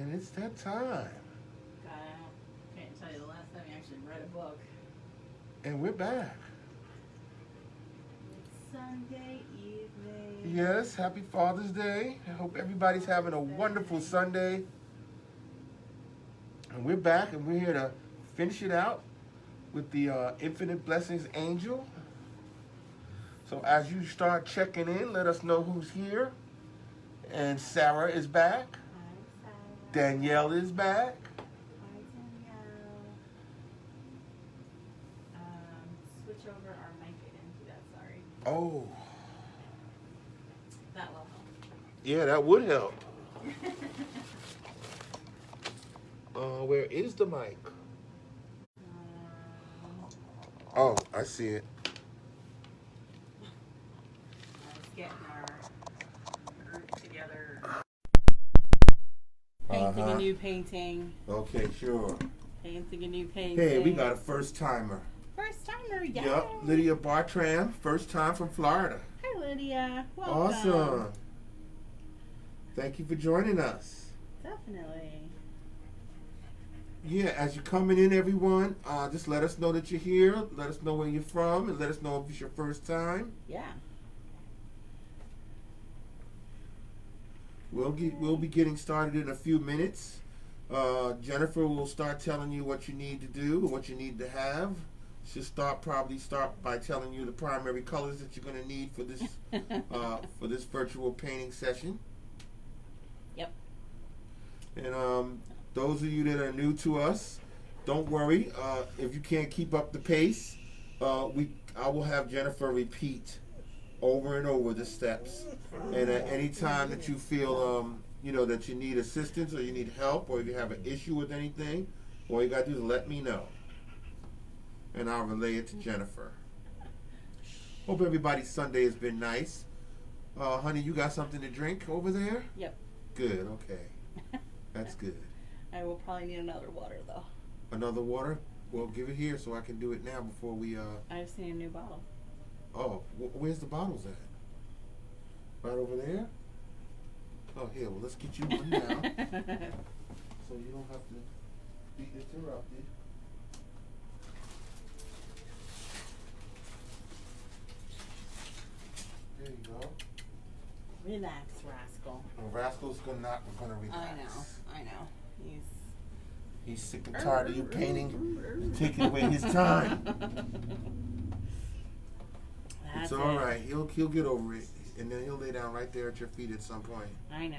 And it's that time. God, I can't tell you the last time I actually read a book. And we're back. It's Sunday evening. Yes, happy Father's Day. I hope everybody's having a wonderful Sunday. And we're back, and we're here to finish it out with the Infinite Blessings Angel. So as you start checking in, let us know who's here. And Sarah is back. Hi, Sarah. Danielle is back. Hi, Danielle. Switch over our mic. I didn't do that, sorry. Oh, That will help. yeah, that would help. Where is the mic? Oh, I see it. Let's get our group together. Painting a new painting. Okay, sure. Painting a new painting. Hey, we got a first timer. First timer, yeah. Yep, Lydia Bartram, first time from Florida. Hi, Lydia. Welcome. Awesome. Thank you for joining us. Definitely. Yeah, as you're coming in, everyone, just let us know that you're here. Let us know where you're from, and let us know if it's your first time. Yeah. We'll be getting started in a few minutes. Jennifer will start telling you what you need to do and what you need to have. She'll probably start by telling you the primary colors that you're going to need for this virtual painting session. Yep. And those of you that are new to us, don't worry. If you can't keep up the pace, I will have Jennifer repeat over and over the steps. And at any time that you feel that you need assistance or you need help or if you have an issue with anything, all you got to do is let me know. And I'll relay it to Jennifer. Hope everybody's Sunday has been nice. Honey, you got something to drink over there? Yep. Good, okay. That's good. I will probably need another water, though. Another water? Well, give it here so I can do it now before we... I've seen a new bottle. Oh, where's the bottles at? Right over there? Oh, here, well, let's get you one now. So you don't have to be interrupted. There you go. Relax, Rascal. Well, Rascal's not gonna relax. I know. He's sick and tired of you painting, taking away his time. That's it's all right. He'll get over it, and then he'll lay down right there at your feet at some point. I know.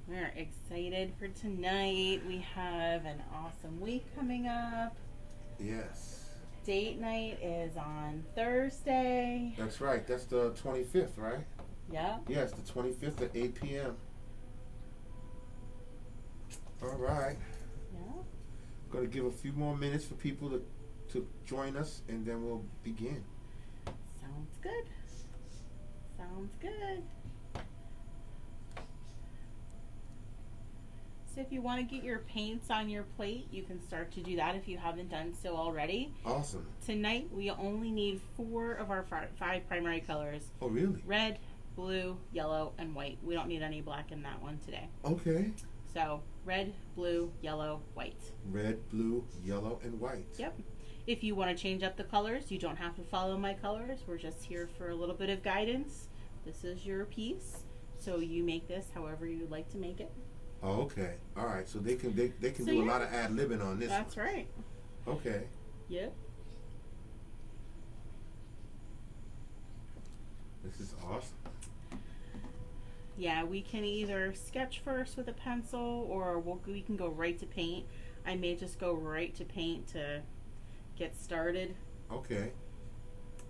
We're excited for tonight. We have an awesome week coming up. Yes. Date night is on Thursday. That's right. That's the 25th, right? Yep. Yes, the 25th at 8 p.m. All right. Yeah. Going to give a few more minutes for people to join us, and then we'll begin. Sounds good. So if you want to get your paints on your plate, you can start to do that if you haven't done so already. Awesome. Tonight, we only need 4 of our 5 primary colors. Oh, really? Red, blue, yellow, and white. We don't need any black in that one today. Okay. So, red, blue, yellow, white. Red, blue, yellow, and white. Yep. If you want to change up the colors, you don't have to follow my colors. We're just here for a little bit of guidance. This is your piece, so you make this however you would like to make it. Oh, okay. All right. So they can do a lot of ad-libbing on this. That's right. Okay. Yep. This is awesome. Yeah, we can either sketch first with a pencil, or we can go right to paint. I may just go right to paint to get started. Okay.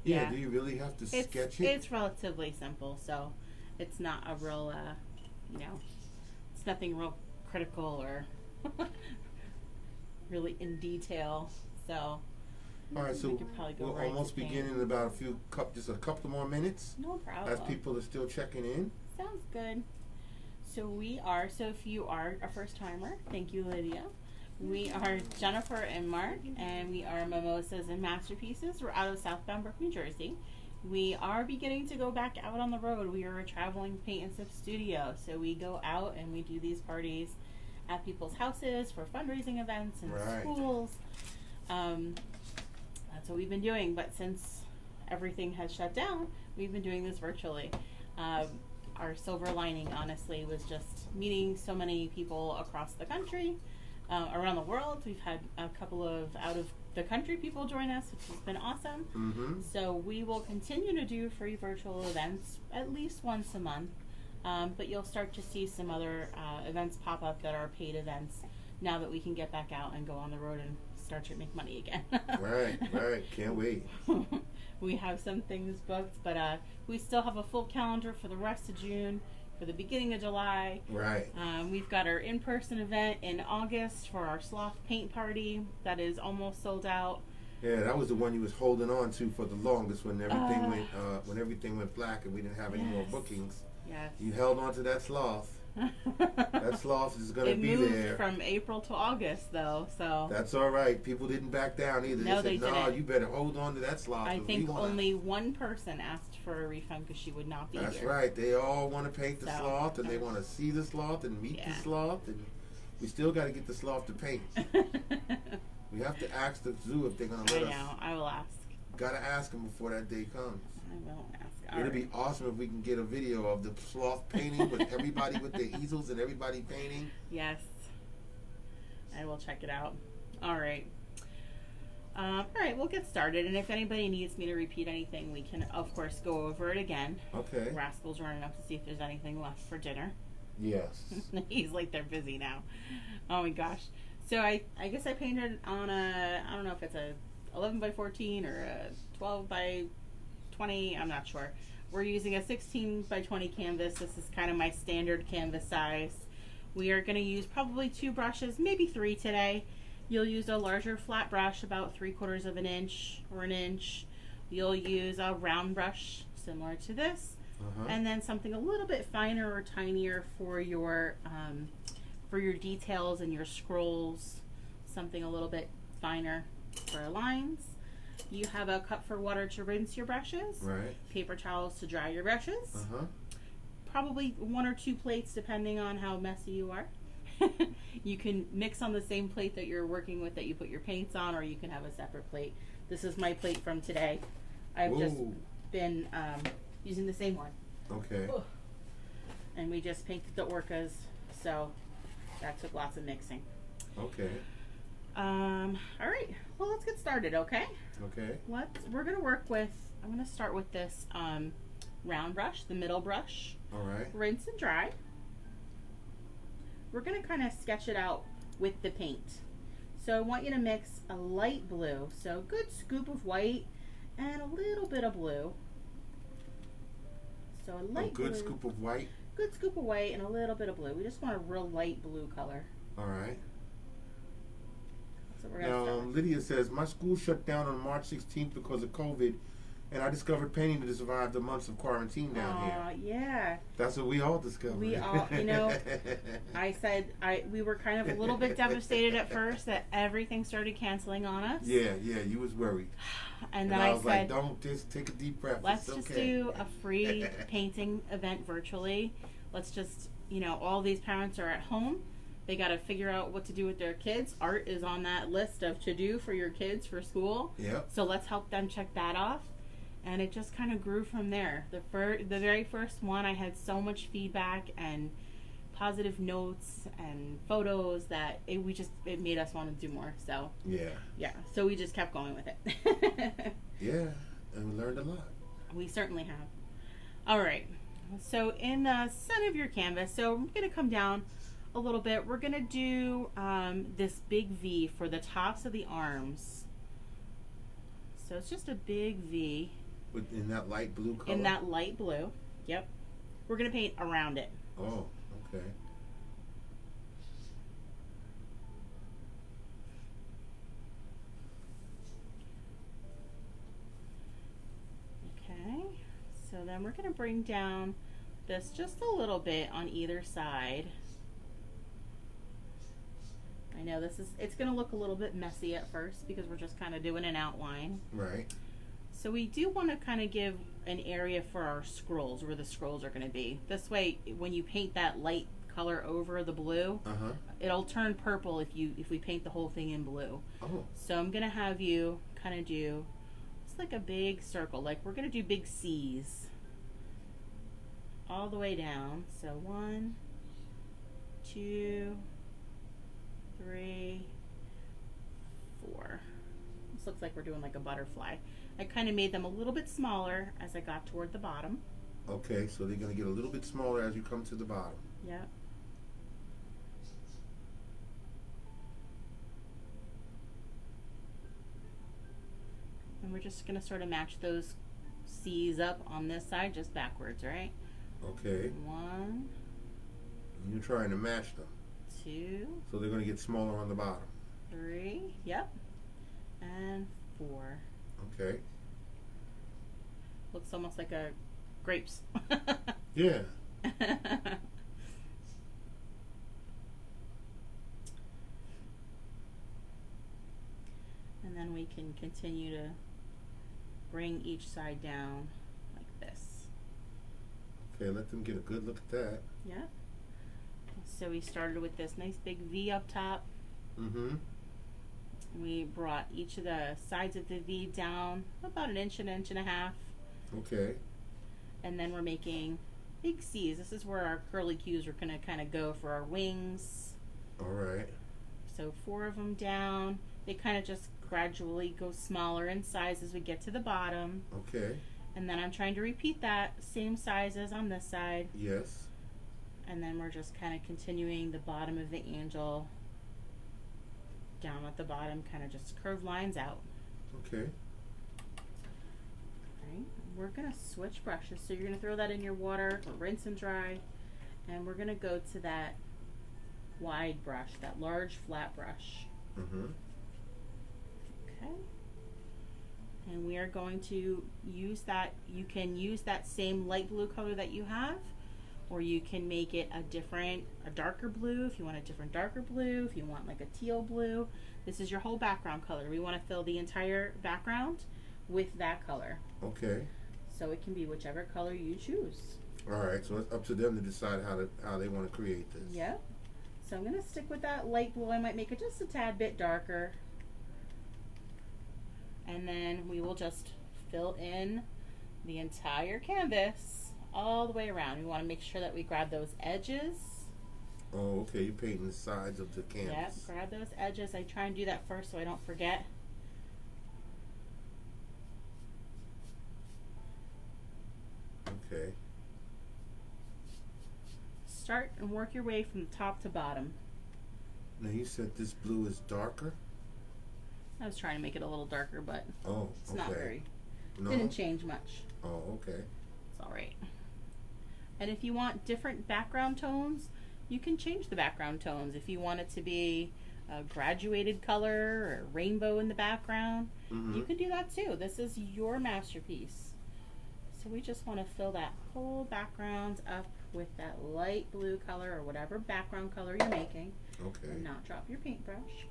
Yeah. Do you really have to sketch it? It's relatively simple, so it's not a real, it's nothing real critical or really in detail. So all right, so we'll right almost begin in about just a couple more minutes. No problem. As people are still checking in. Sounds good. So if you are a first timer, thank you, Lydia. We are Jennifer and Mark, and we are Mimosas and Masterpieces. We're out of South Bend, New Jersey. We are beginning to go back out on the road. We are a traveling paint and sip studio, so we go out and we do these parties at people's houses for fundraising events and Right. schools. That's what we've been doing, but since everything has shut down, we've been doing this virtually. Our silver lining, honestly, was just meeting so many people across the country, around the world. We've had a couple of out of the country people join us, which has been awesome. Mm-hmm. So we will continue to do free virtual events at least once a month, but you'll start to see some other events pop up that are paid events now that we can get back out and go on the road and start to make money again. Right. Can't wait. We have some things booked, but we still have a full calendar for the rest of June, for the beginning of July. Right. We've got our in-person event in August for our sloth paint party that is almost sold out. Yeah, that was the one you was holding on to for the longest when everything went black and we didn't have any more bookings. Yes. You held on to that sloth. That sloth is going to be there. It moved from April to August, though, so. That's all right. People didn't back down either. No, they said, they no, didn't. you better hold on to that sloth. I think only one person asked for a refund because she would not be That's here. right. They all want to paint the So, sloth, and they want to see the sloth and meet the Yeah. sloth, and we still got to get the sloth to paint. We have to ask the zoo if they're going to I let us. know. I will ask. Got to ask them before that day comes. I will ask. It'd be awesome if we can get a video of the sloth painting with everybody with their easels and everybody painting. Yes. I will check it out. All right. All right, we'll get started. And if anybody needs me to repeat anything, we can, of course, go over it again. Okay. Rascal's running up to see if there's anything left for dinner. Yes. He's like, they're busy now. Oh my gosh. So I guess I painted on I don't know if it's a 11 by 14 or a 12 by 20, I'm not sure. We're using a 16 by 20 canvas. This is kind of my standard canvas size. We are going to use probably 2 brushes, maybe 3 today. You'll use a larger flat brush, about 3/4 of an inch or an inch. You'll use a round brush similar to this, and then something a little bit finer or tinier for your details and your scrolls. Something a little bit finer for our lines. You have a cup for water to rinse your brushes. Right. Paper towels to dry your brushes. Probably 1 or 2 plates depending on how messy you are. You can mix on the same plate that you're working with that you put your paints on, or you can have a separate plate. This is my plate from today. I've just been using the same one. Okay. And we just painted the orcas, so that took lots of mixing. Okay. All right. Well, let's get started, okay? Okay. We're gonna work with. I'm gonna start with this round brush, the middle brush. All right. Rinse and dry. We're gonna kind of sketch it out with the paint. So I want you to mix a light blue, so a good scoop of white and a little bit of blue. So a light good blue, scoop of white. good scoop of white and a little bit of blue. We just want a real light blue color. All right. So we're gonna start with. Lydia says, my school shut down on March 16th because of COVID, and I discovered painting to survive the months of quarantine down here. Yeah. That's what we all discovered. We all, I said we were kind of a little bit devastated at first that everything started canceling on us. Yeah, you was worried. And then I I was said, like, don't just take a deep breath. let's It's just okay. do a free painting event virtually. Let's just, all these parents are at home. They got to figure out what to do with their kids. Art is on that list of to do for your kids for school. Yep. So let's help them check that off. And it just kind of grew from there. The very first one, I had so much feedback and positive notes and photos that it made us want to do more. So yeah. So we just kept going with it. Yeah, and we learned a lot. We certainly have. All right. So in the center of your canvas, so I'm going to come down a little bit. We're going to do this big V for the tops of the arms. So it's just a big V. In that light blue color? In that light blue. Yep. We're going to paint around it. Oh, okay. Okay. So then we're going to bring down this just a little bit on either side. I know it's going to look a little bit messy at first because we're just kind of doing an outline. Right. So we do want to kind of give an area for our scrolls, where the scrolls are going to be. This way, when you paint that light color over the blue, it'll turn purple if we paint the whole thing in blue. Oh. So I'm going to have you kind of do, it's like a big circle, like we're going to do big C's all the way down. So 1, 2, 3, 4. This looks like we're doing like a butterfly. I kind of made them a little bit smaller as I got toward the bottom. Okay, so they're going to get a little bit smaller as you come to the bottom. Yeah. And we're just going to sort of match those C's up on this side, just backwards, right? Okay. 1. You're trying to match them. 2. So they're going to get smaller on the bottom. 3. Yep. And 4. Okay. Looks almost like a grapes. Yeah. And then we can continue to bring each side down like this. Okay, let them get a good look at that. Yeah. So we started with this nice big V up top. Mm-hmm. We brought each of the sides of the V down about an inch and a half. Okay. And then we're making big C's. This is where our curly cues are going to kind of go for our wings. All right. So 4 of them down. They kind of just gradually go smaller in size as we get to the bottom. Okay. And then I'm trying to repeat that same size as on this side. Yes. And then we're just kind of continuing the bottom of the angel down at the bottom, kind of just curved lines out. Okay. Right. We're going to switch brushes. So you're going to throw that in your water, rinse and dry. And we're going to go to that wide brush, that large flat brush. Mm-hmm. Okay. And we are going to use that. You can use that same light blue color that you have, or you can make it a darker blue if you want a different darker blue, if you want like a teal blue. This is your whole background color. We want to fill the entire background with that color. Okay. So it can be whichever color you choose. All right, so it's up to them to decide how they want to create this. Yep. So I'm going to stick with that light blue. I might make it just a tad bit darker. And then we will just fill in the entire canvas all the way around. We want to make sure that we grab those edges. Oh, okay. You're painting the sides of the canvas. Yep, grab those edges. I try and do that first so I don't forget. Okay. Start and work your way from top to bottom. Now you said this blue is darker? I was trying to make it a little darker, but Oh, it's okay. not very. No? Didn't change much. Oh, okay. It's all right. And if you want different background tones, you can change the background tones. If you want it to be a graduated color or rainbow in the background, you can do that too. This is your masterpiece. So we just want to fill that whole background up with that light blue color or whatever background color you're making. Okay. And not drop your paintbrush.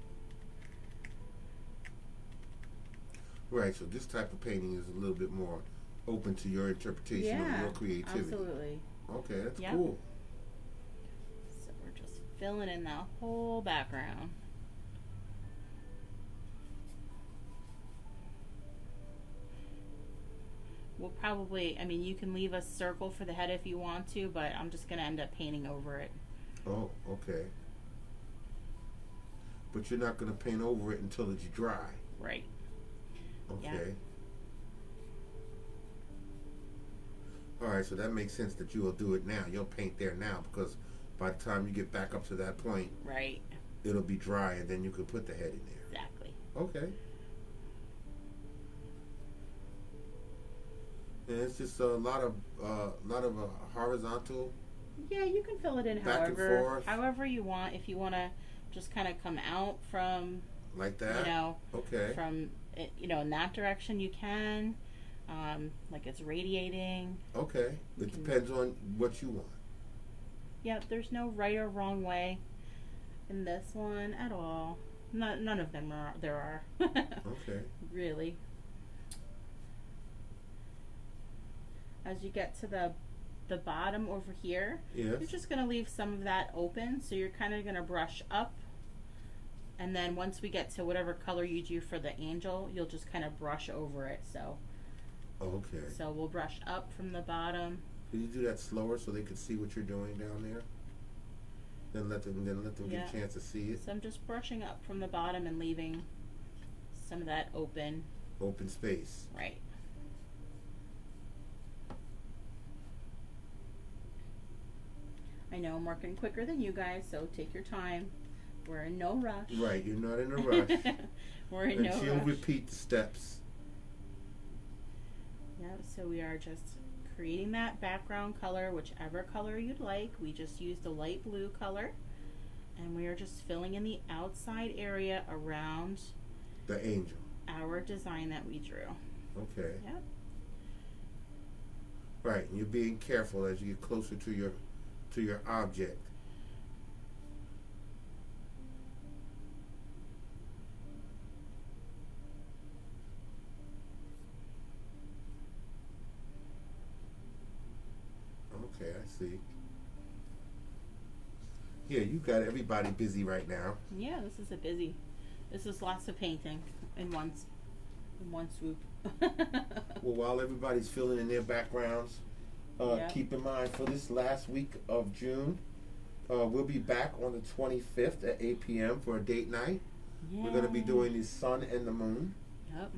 Right, so this type of painting is a little bit more open to your interpretation or your creativity. Absolutely. Okay, that's Yep. cool. So we're just filling in that whole background. We'll probably, I mean, you can leave a circle for the head if you want to, but I'm just going to end up painting over it. Oh, okay. But you're not going to paint over it until it's dry. Right. Okay. All right, so that makes sense that you will do it now. You'll paint there now because by the time you get back up to that point, Right. it'll be dry and then you can put the head in there. Exactly. Okay. And it's just a lot of horizontal. Yeah, you can fill it in Back and forth. however you want. If you want to just kind of come out from, Like that? Okay. from, in that direction you can. Like it's radiating. Okay. It depends on what you want. Yep, there's no right or wrong way in this one at all. None of them there are. Okay. Really. as you get to the bottom over here, Yes. you're just going to leave some of that open. So you're kind of going to brush up. And then once we get to whatever color you do for the angel, you'll just kind of brush over it. So Okay. so we'll brush up from the bottom. Can you do that slower so they can see what you're doing down there? Then let them Yeah. get a chance to see it. So I'm just brushing up from the bottom and leaving some of that open. Open space. Right. I know I'm working quicker than you guys, so take your time. We're in no rush. Right, you're not in a rush. We're in And no she'll rush. repeat the steps. Yep, so we are just creating that background color, whichever color you'd like. We just used a light blue color. And we are just filling in the outside area around The angel. our design that we drew. Okay. Yep. Right, and you're being careful as you get closer to your object. Okay, I see. Yeah, you got everybody busy right now. Yeah, this is a busy. This is lots of painting in one swoop. Well, while everybody's filling in their backgrounds, Yep. keep in mind for this last week of June, we'll be back on the 25th at 8 p.m. for a date night. We're going to be doing the sun and the moon. Yep.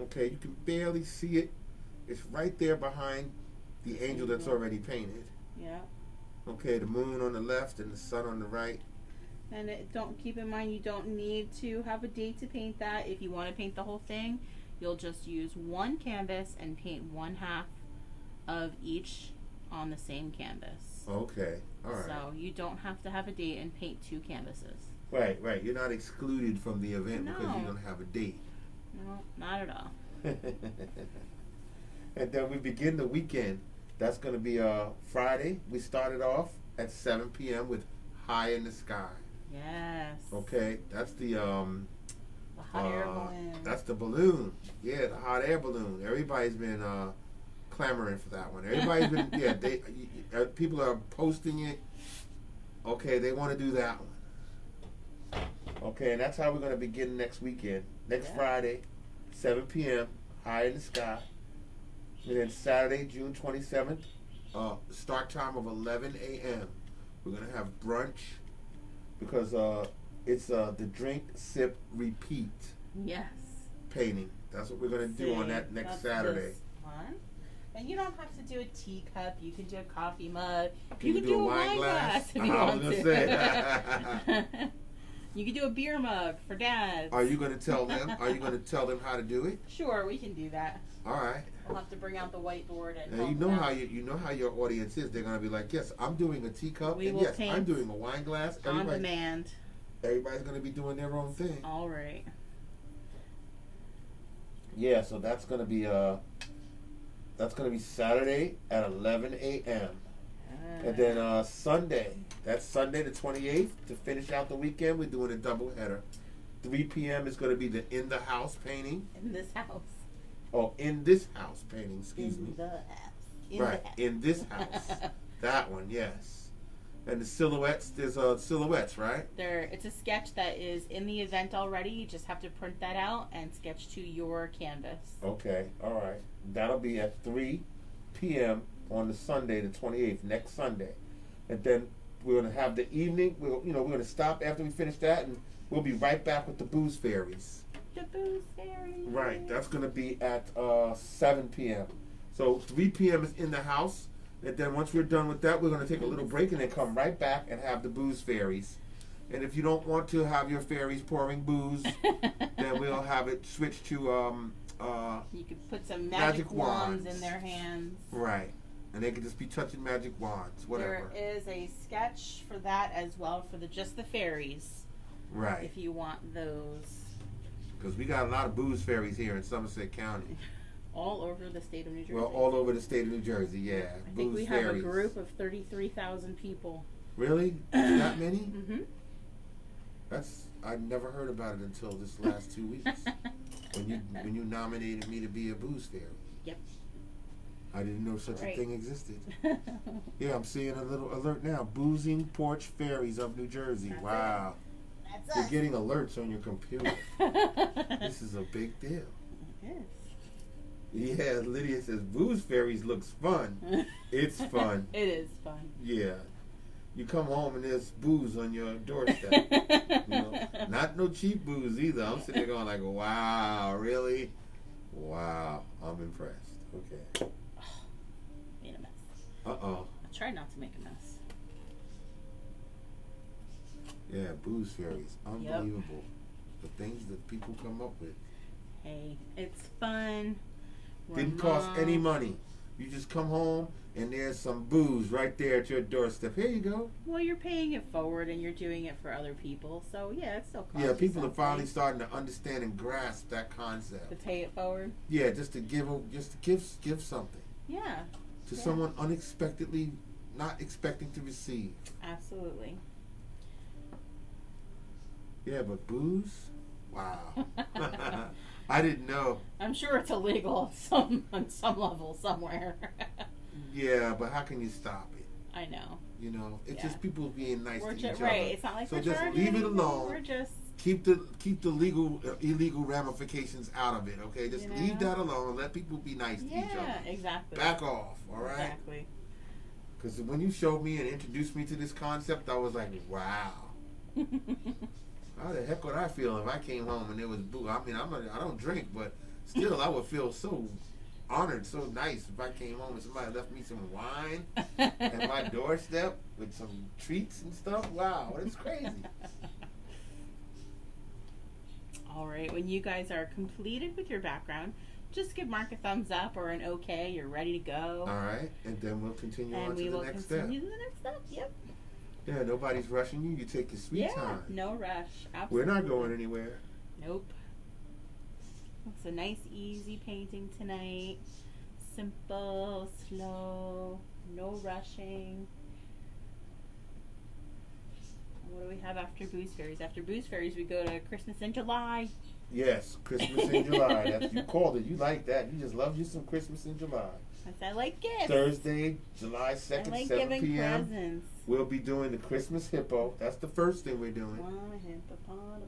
Okay, you can barely see it. It's right there behind the angel that's already painted. Yep. Okay, the moon on the left and the sun on the right. And don't keep in mind, you don't need to have a date to paint that. If you want to paint the whole thing, you'll just use one canvas and paint one half of each on the same canvas. Okay, all right. So you don't have to have a date and paint two canvases. Right. You're not excluded from the event because No. you don't have a date. No, not at all. And then we begin the weekend. That's going to be Friday. We started off at 7 p.m. with High in the Sky. Yes. Okay, that's the The hot air balloon. That's the balloon. Yeah, the hot air balloon. Everybody's been clamoring for that one. Everybody's been people are posting it. Okay, they want to do that one. Okay, and that's how we're going to begin next weekend. Next Friday, 7 p.m. High in the Sky. And then Saturday, June 27th, start time of 11 a.m. We're going to have brunch because it's the drink, sip, repeat Yes. painting. That's what we're going to do on that next That's Saturday. this one. And you don't have to do a teacup. You can do a coffee mug. Can you do a wine glass? if you I want was to. gonna You can do a beer mug for dads. Are you going to tell them? Are you going to tell them how to do it? Sure, we can do that. All right. We'll have to bring out the whiteboard and. Now help you know them how out. you know how your audience is. They're going to be like, yes, I'm doing a teacup, We and will yes, I'm paint doing a wine glass. on demand. Everybody's going to be doing their own thing. All right. Yeah, so that's going to be Saturday at 11 a.m. And then Sunday, that's Sunday the 28th, to finish out the weekend, we're doing a double header. 3 p.m. is going to be the in the house painting. In this house. Oh, in this house painting, excuse me. In the house. Right, in this house. That one, yes. And the silhouettes, there's silhouettes, right? It's a sketch that is in the event already. You just have to print that out and sketch to your canvas. Okay, all right. That'll be at 3 p.m. on the Sunday, the 28th, next Sunday. And then we're going to have the evening. We're going to stop after we finish that, and we'll be right back with the Booze Fairies. The Booze Fairies. Right, that's going to be at 7 p.m. So 3 p.m. is in the house. And then once we're done with that, we're going to take a little break and then come right back and have the Booze Fairies. And if you don't want to have your fairies pouring booze, then we'll have it switched to you could put some magic wands in their hands. Right. And they could just be touching magic wands, whatever. There is a sketch for that as well, for just the fairies. Right. If you want those. Because we got a lot of Booze Fairies here in Somerset County. All over the state of New Jersey. Well, all over the state of New Jersey, yeah. I think we have a group of 33,000 people. Really? That many? Mm-hmm. I never heard about it until this last 2 weeks. when you nominated me to be a Booze Fairy. Yep. I didn't know such Right. a thing existed. Yeah, I'm seeing a little alert now. Boozing Porch Fairies of New Jersey. That's Wow. That's You're us. getting alerts on your computer. This is a big deal. Yes. Yeah, Lydia says Booze Fairies looks fun. It's fun. It is fun. Yeah. You come home and there's booze on your doorstep. Not no cheap booze either. I'm sitting there going like, wow, really? Wow, I'm impressed. Okay. Made a mess. Uh-oh. I try not to make a mess. Yeah, Booze Fairies. Unbelievable. The things that people come up with. Hey, it's fun. Didn't cost any money. You just come home and there's some booze right there at your doorstep. Here you go. Well, you're paying it forward and you're doing it for other people, so yeah, it still costs. Yeah, people are something. finally starting to understand and grasp that concept. To pay it forward. Yeah, just to give something Yeah. to someone unexpectedly not expecting to receive. Absolutely. Yeah, but booze? Wow. I didn't know. I'm sure it's illegal on some level somewhere. Yeah, but how can you stop it? I know. You know, it's Yeah. just people being nice to each other. Right. It's not like So we're just charging leave it anything. alone. We're just Keep the legal illegal ramifications out of it. Okay, just leave that alone and let people be nice to each other. Yeah, exactly. Back off. All right. Exactly. Because when you showed me and introduced me to this concept, I was like, wow. How the heck would I feel if I came home and there was booze? I mean, I don't drink, but still, I would feel so honored, so nice if I came home and somebody left me some wine at my doorstep with some treats and stuff. Wow, it's crazy. All right. When you guys are completed with your background, just give Mark a thumbs up or an okay. You're ready to go. All right, and then we'll continue on And we to the will next step. continue to the next step. Yep. Yeah, nobody's rushing you. You take your sweet Yeah. time. No rush. Absolutely. We're not going anywhere. Nope. It's a nice, easy painting tonight. Simple, slow, no rushing. What do we have after Booze Fairies? After Booze Fairies, we go to Christmas in July. Yes, Christmas in July. That's, you called it. You like that. You just love you some Christmas in July. I like gifts. Thursday, July 2nd, I like 7 giving p.m. presents. We'll be doing the Christmas hippo. That's the first thing we're doing.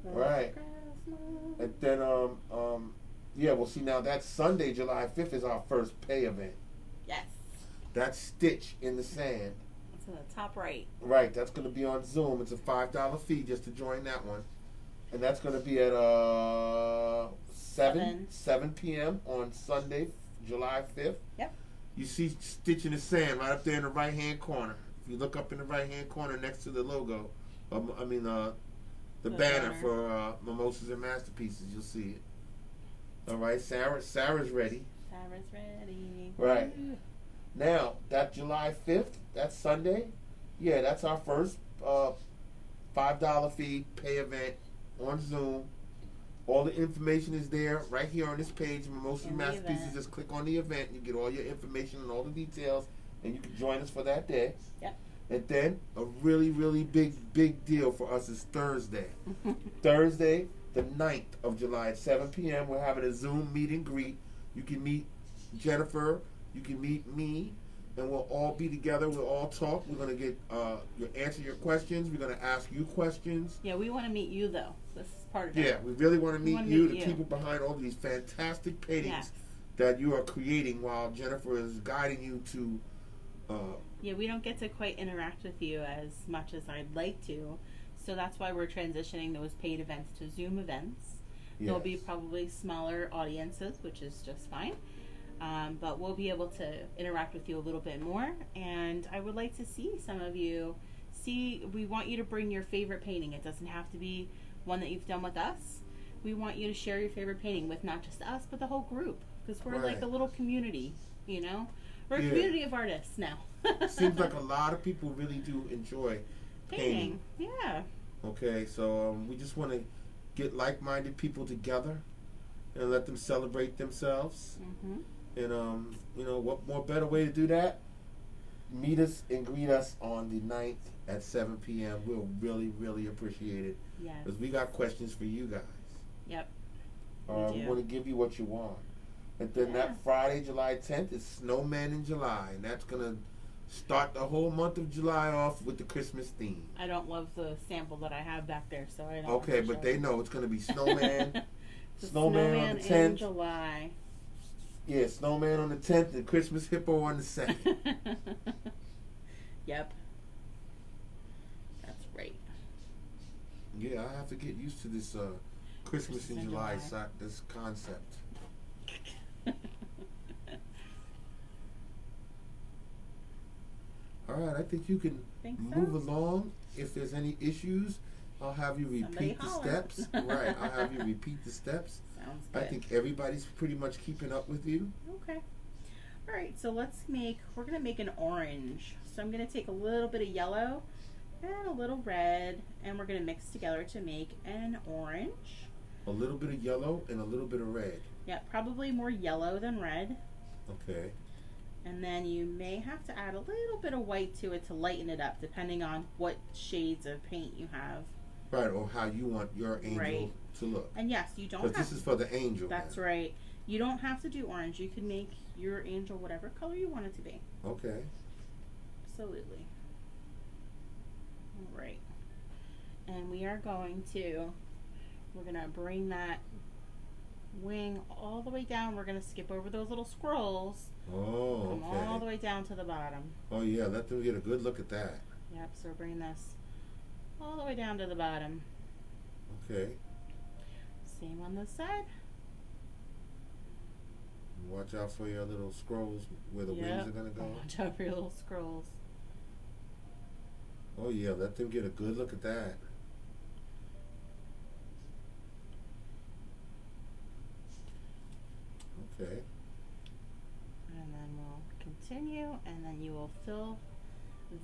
Right. Christmas. And then, yeah, well, see, now that Sunday, July 5th, is our first pay event. Yes. That's Stitch in the Sand. It's in the top right. Right, that's going to be on Zoom. It's a $5 fee just to join that one. And that's going to be at 7 p.m. on Sunday, July 5th. Yep. You see Stitch in the Sand right up there in the right-hand corner. If you look up in the right-hand corner next to the logo, the banner for Mimosas and Masterpieces, you'll see it. All right, Sarah's ready. Sarah's ready. Right. Woo. Now, that July 5th, that Sunday, yeah, that's our first $5 fee pay event on Zoom. All the information is there right here on this page, Mimosas and Masterpieces. Event. Just click on the event, you get all your information and all the details, and you can join us for that day. Yep. And then a really, really big deal for us is Thursday. Thursday, the 9th of July at 7 p.m. We're having a Zoom meet and greet. You can meet Jennifer, you can meet me, and we'll all be together. We'll all talk. We're going to answer your questions. We're going to ask you questions. Yeah, we want to meet you though. This is part of Yeah, it. we really want to meet wanna you, meet the you. people behind all these fantastic paintings Yes. that you are creating while Jennifer is guiding you to Yeah, we don't get to quite interact with you as much as I'd like to. So that's why we're transitioning those paid events to Zoom events. There'll be probably smaller audiences, which is just fine. But we'll be able to interact with you a little bit more. And I would like to see some of you. We want you to bring your favorite painting. It doesn't have to be one that you've done with us. We want you to share your favorite painting with not just us, but the whole group. Because we're like a little community, you know? We're a community of artists now. Seems like a lot of people really do enjoy painting. Yeah. Okay, so we just want to get like-minded people together and let them celebrate themselves. Mm-hmm. And what more better way to do that? Meet us and greet us on the 9th at 7 p.m. We'll really, really appreciate it. Yes. Because we got questions for you guys. Yep. We want to give you what you want. And then Yeah. that Friday, July 10th, is Snowman in July. And that's going to start the whole month of July off with the Christmas theme. I don't love the sample that I have back there, so I don't. Okay, have to but show they it. know it's going to be Snowman. The Snowman on the 10th. in July. Yeah, Snowman on the 10th and Christmas Hippo on the 2nd. Yep. That's right. Yeah, I have to get used to this Christmas in July. This concept. All right, I think you can Think move so? along. If there's any issues, I'll have you repeat the holler. steps. Right, I'll have you repeat the steps. Sounds good. I think everybody's pretty much keeping up with you. Okay. All right, so we're going to make an orange. So I'm going to take a little bit of yellow and a little red, and we're going to mix together to make an orange. A little bit of yellow and a little bit of red. Yeah, probably more yellow than red. Okay. And then you may have to add a little bit of white to it to lighten it up, depending on what shades of paint you have. Right, or how you want your angel to look. And yes, you don't Because have this is for the angel. That's now. right. You don't have to do orange. You can make your angel whatever color you want it to be. Okay. Absolutely. All right. And we're going to bring that wing all the way down. We're going to skip over those little scrolls. Oh, Come okay. all the way down to the bottom. Oh, yeah, let them get a good look at that. Yep, so we're bringing this all the way down to the bottom. Okay. Same on this side. Watch out for your little scrolls where the wings are going to go. Watch out for your little scrolls. Oh, yeah, let them get a good look at that. Okay. And then we'll continue, and then you will fill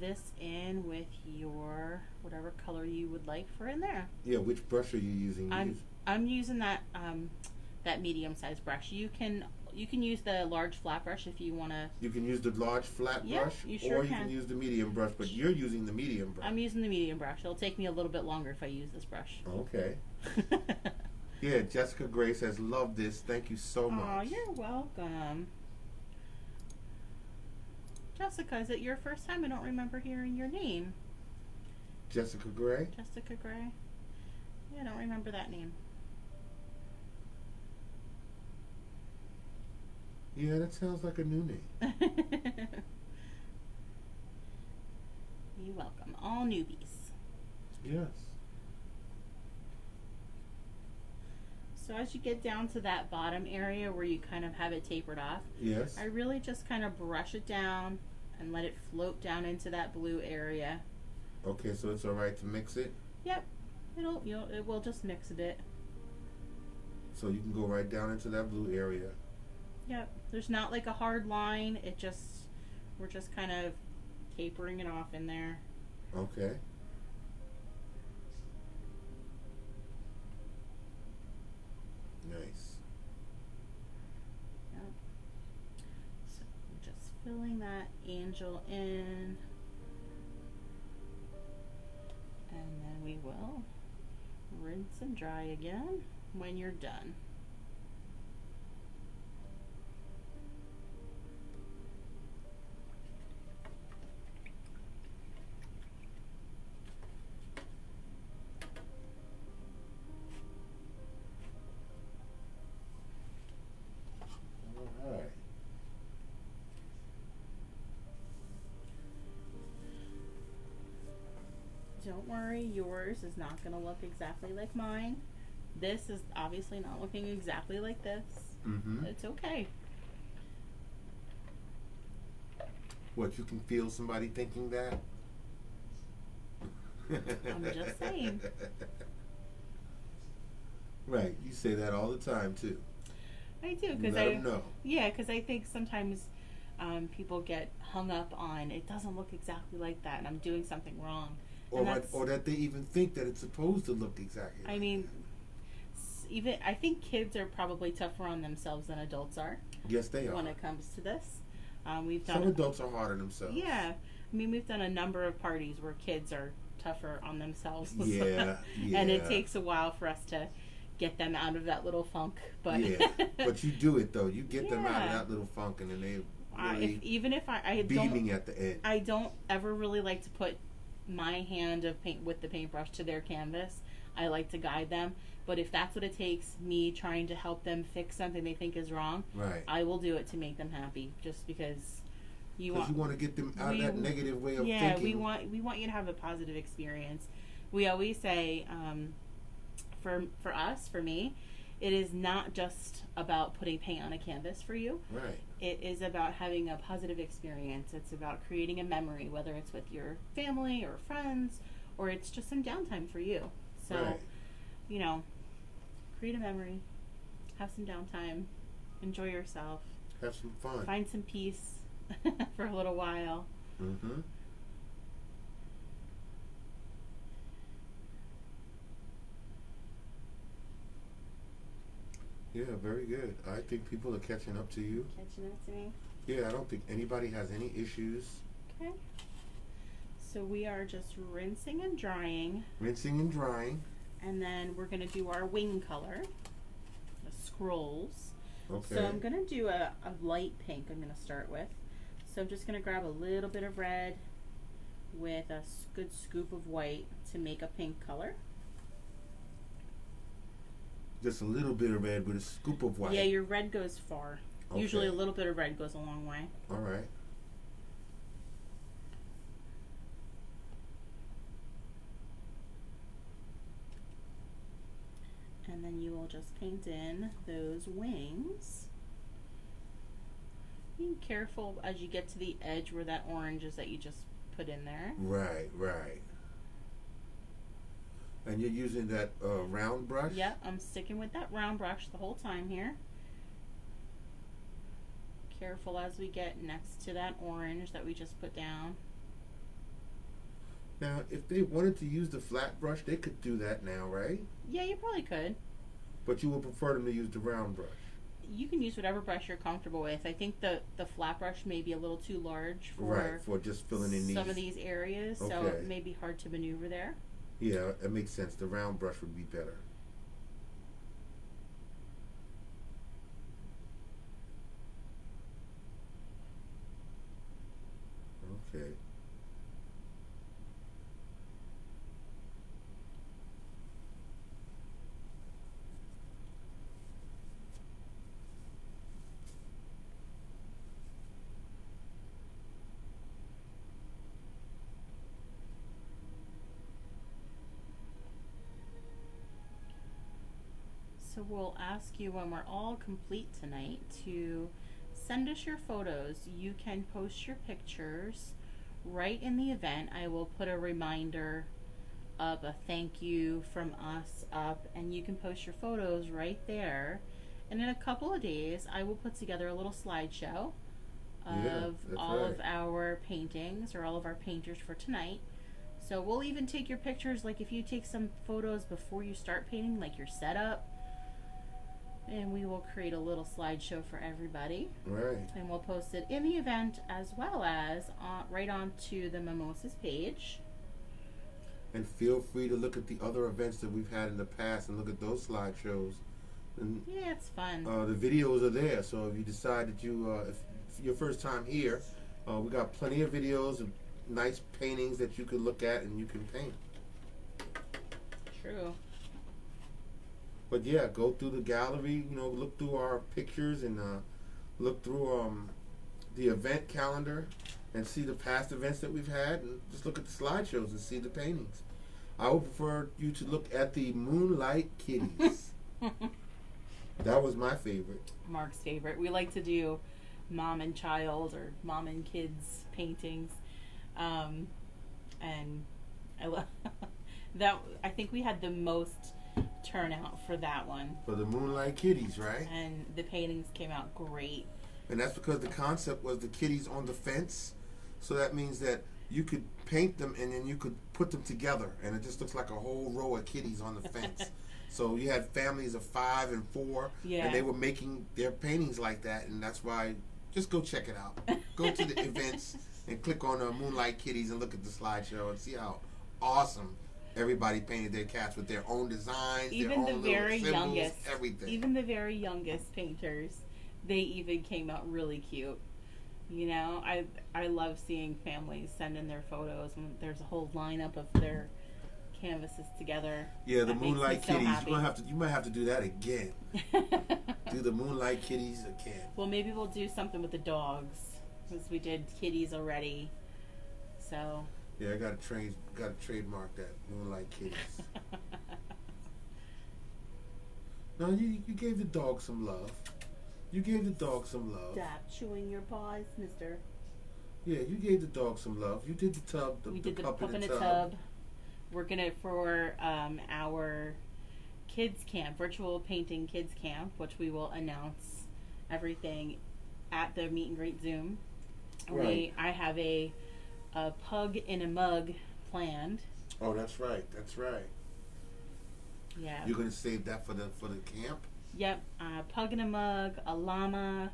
this in with your whatever color you would like for in there. Yeah, which brush are you using? I'm using that that medium sized brush. You can use the large flat brush if you want to. You can use the large flat brush, you sure or you can. can use the medium brush, but you're using the medium brush. I'm using the medium brush. It'll take me a little bit longer if I use this brush. Okay. Yeah, Jessica Gray says, love this. Thank you so much. Oh, you're welcome. Jessica, is it your first time? I don't remember hearing your name. Jessica Gray? Jessica Gray? Yeah, I don't remember that name. Yeah, that sounds like a new name. You're welcome. All newbies. Yes. So as you get down to that bottom area where you kind of have it tapered off, Yes. I really just kind of brush it down and let it float down into that blue area. Okay, so it's all right to mix it? Yep. It will just mix a bit. So you can go right down into that blue area. Yep. There's not like a hard line. We're just kind of tapering it off in there. Okay. Nice. Yep. So I'm just filling that angel in. And then we will rinse and dry again when you're done. All right. Don't worry, yours is not going to look exactly like mine. This is obviously not looking exactly like this. Mm-hmm. It's okay. What, you can feel somebody thinking that? I'm just saying. Right, you say that all the time too. I do, Let because them know. yeah, because I think sometimes people get hung up on it doesn't look exactly like that, and I'm doing something wrong. Or that they even think that it's supposed to look exactly like I mean, even I think kids are probably tougher on themselves than adults are. Yes, they are. When it comes to this. We've done Some adults are hard on themselves. Yeah. I mean, we've done a number of parties where kids are tougher on themselves. Yeah, And it yeah. takes a while for us to get them out of that little funk. But yeah, but you do it though. You get them out of Yeah. that little funk, and then they really even if I beaming don't at the end. I don't ever really like to put my hand of paint with the paintbrush to their canvas. I like to guide them. But if that's what it takes, me trying to help them fix something they think is wrong, Right. I will do it to make them happy. Just because you Because you want to get them out of that negative way of thinking. we want you to have a positive experience. We always say, for us, for me, it is not just about putting paint on a canvas for you. Right. It is about having a positive experience. It's about creating a memory, whether it's with your family or friends, or it's just some downtime for you. So, Right. you know, create a memory, have some downtime, enjoy yourself, Have some fun. find some peace for a little while. Mm-hmm. Yeah, very good. I think people are catching up to you. Catching up to me. Yeah, I don't think anybody has any issues. Okay. So we are just rinsing and drying, Rinsing and drying. and then we're going to do our wing color, the scrolls. Okay. So I'm going to do a light pink I'm going to start with. So I'm just going to grab a little bit of red with a good scoop of white to make a pink color. Just a little bit of red with a scoop of white. Yeah, your red goes far. Okay. Usually a little bit of red goes a long way. All right. And then you will just paint in those wings. Be careful as you get to the edge where that orange is that you just put in there. Right, right. And you're using that round brush? Yep, I'm sticking with that round brush the whole time here. Careful as we get next to that orange that we just put down. Now, if they wanted to use the flat brush, they could do that now, right? Yeah, you probably could. But you would prefer them to use the round brush. You can use whatever brush you're comfortable with. I think the flat brush may be a little too large for, Right, for just filling in some these. of these areas, so Okay. it may be hard to maneuver there. Yeah, it makes sense. The round brush would be better. Okay. So we'll ask you when we're all complete tonight to send us your photos. You can post your pictures right in the event. I will put a reminder of a thank you from us up, and you can post your photos right there. And in a couple of days, I will put together a little slideshow Yeah, of that's all of right. our paintings or all of our painters for tonight. So we'll even take your pictures, like if you take some photos before you start painting, like your setup, and we will create a little slideshow for everybody. Right. And we'll post it in the event as well as right onto the Mimosas page. And feel free to look at the other events that we've had in the past and look at those slideshows. And Yeah, it's fun. the videos are there, so if you decide that you, if your first time here, we got plenty of videos of nice paintings that you can look at and you can paint. True. But yeah, go through the gallery, look through our pictures and look through the event calendar and see the past events that we've had, and just look at the slideshows and see the paintings. I would prefer you to look at the Moonlight Kitties. That was my favorite. Mark's favorite. We like to do mom and child or mom and kids paintings. And I love that. I think we had the most turnout for that one, For the Moonlight Kitties, right? and the paintings came out great. And that's because the concept was the kitties on the fence. So that means that you could paint them and then you could put them together, and it just looks like a whole row of kitties on the fence. So you had families of 5 and 4, Yeah. and they were making their paintings like that, and that's why. Just go check it out. Go to the events and click on Moonlight Kitties and look at the slideshow and see how awesome Everybody painted their cats with their own designs, Even their the own very little symbols, youngest, everything. even the very youngest painters, they even came out really cute. You know, I love seeing families send in their photos when there's a whole lineup of their canvases together. Yeah, the That makes me Moonlight so Kitties. happy. You might have to do that again. Do the Moonlight Kitties again. Well, maybe we'll do something with the dogs, because we did kitties already. So. Yeah, I gotta trademark that Moonlight Kitties. No, you gave the dog some love. You gave the dog some love. Stop chewing your paws, mister. Yeah, you gave the dog some love. You did the tub. We did the pup in a tub. We're gonna for our kids camp, virtual painting kids camp, which we will announce everything at the meet and greet Zoom. Right. I have a pug in a mug planned. Oh, that's right. That's right. Yeah. You're gonna save that for the camp. Yep. Pug in a mug, a llama,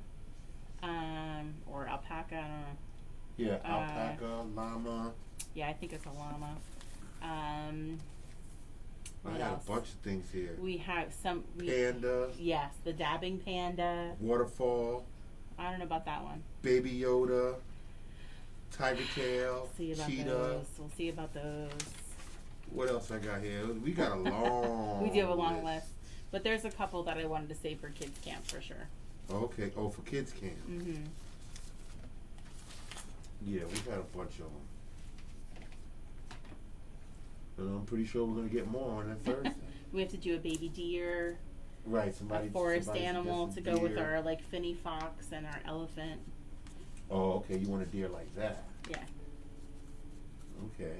or alpaca. I don't know. Yeah, alpaca, llama. Yeah, I think it's a llama. I What had else? a bunch of things here. We have some Panda. Yes, the dabbing panda. Waterfall. I don't know about that one. Baby Yoda. Tiger tail. See about Cheetah. those. We'll see about those. What else I got here? We got a long. We do have a long list, but there's a couple that I wanted to save for kids camp for sure. Okay. Oh, for kids camp. Mhm. Yeah, we got a bunch of them. And I'm pretty sure we're gonna get more on that Thursday. We have to do a baby deer, Right. a forest animal to suggested go with deer. our like finny fox and our elephant. Oh, okay. You want a deer like that? Yeah. Okay.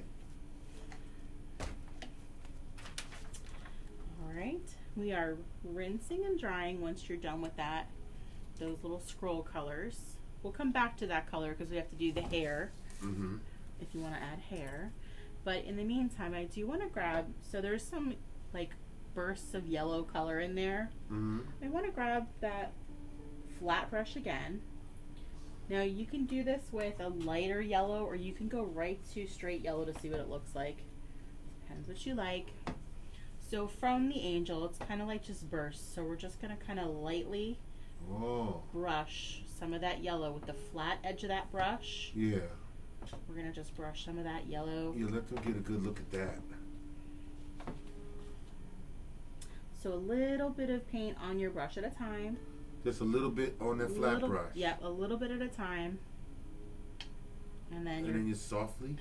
All right. We are rinsing and drying once you're done with that. Those little scroll colors. We'll come back to that color because we have to do the hair. Mm-hmm. If you want to add hair. But in the meantime, I do want to grab, so there's some like bursts of yellow color in there. Mm-hmm. I want to grab that flat brush again. Now you can do this with a lighter yellow or you can go right to straight yellow to see what it looks like. Depends what you like. So from the angel, it's kind of like just bursts. So we're just going to kind of lightly brush some of that yellow with the flat edge of that brush. Yeah. We're going to just brush some of that yellow. Yeah, let them get a good look at that. So a little bit of paint on your brush at a time. Just a little bit on that flat brush. Yep, a little bit at a time. And then you softly?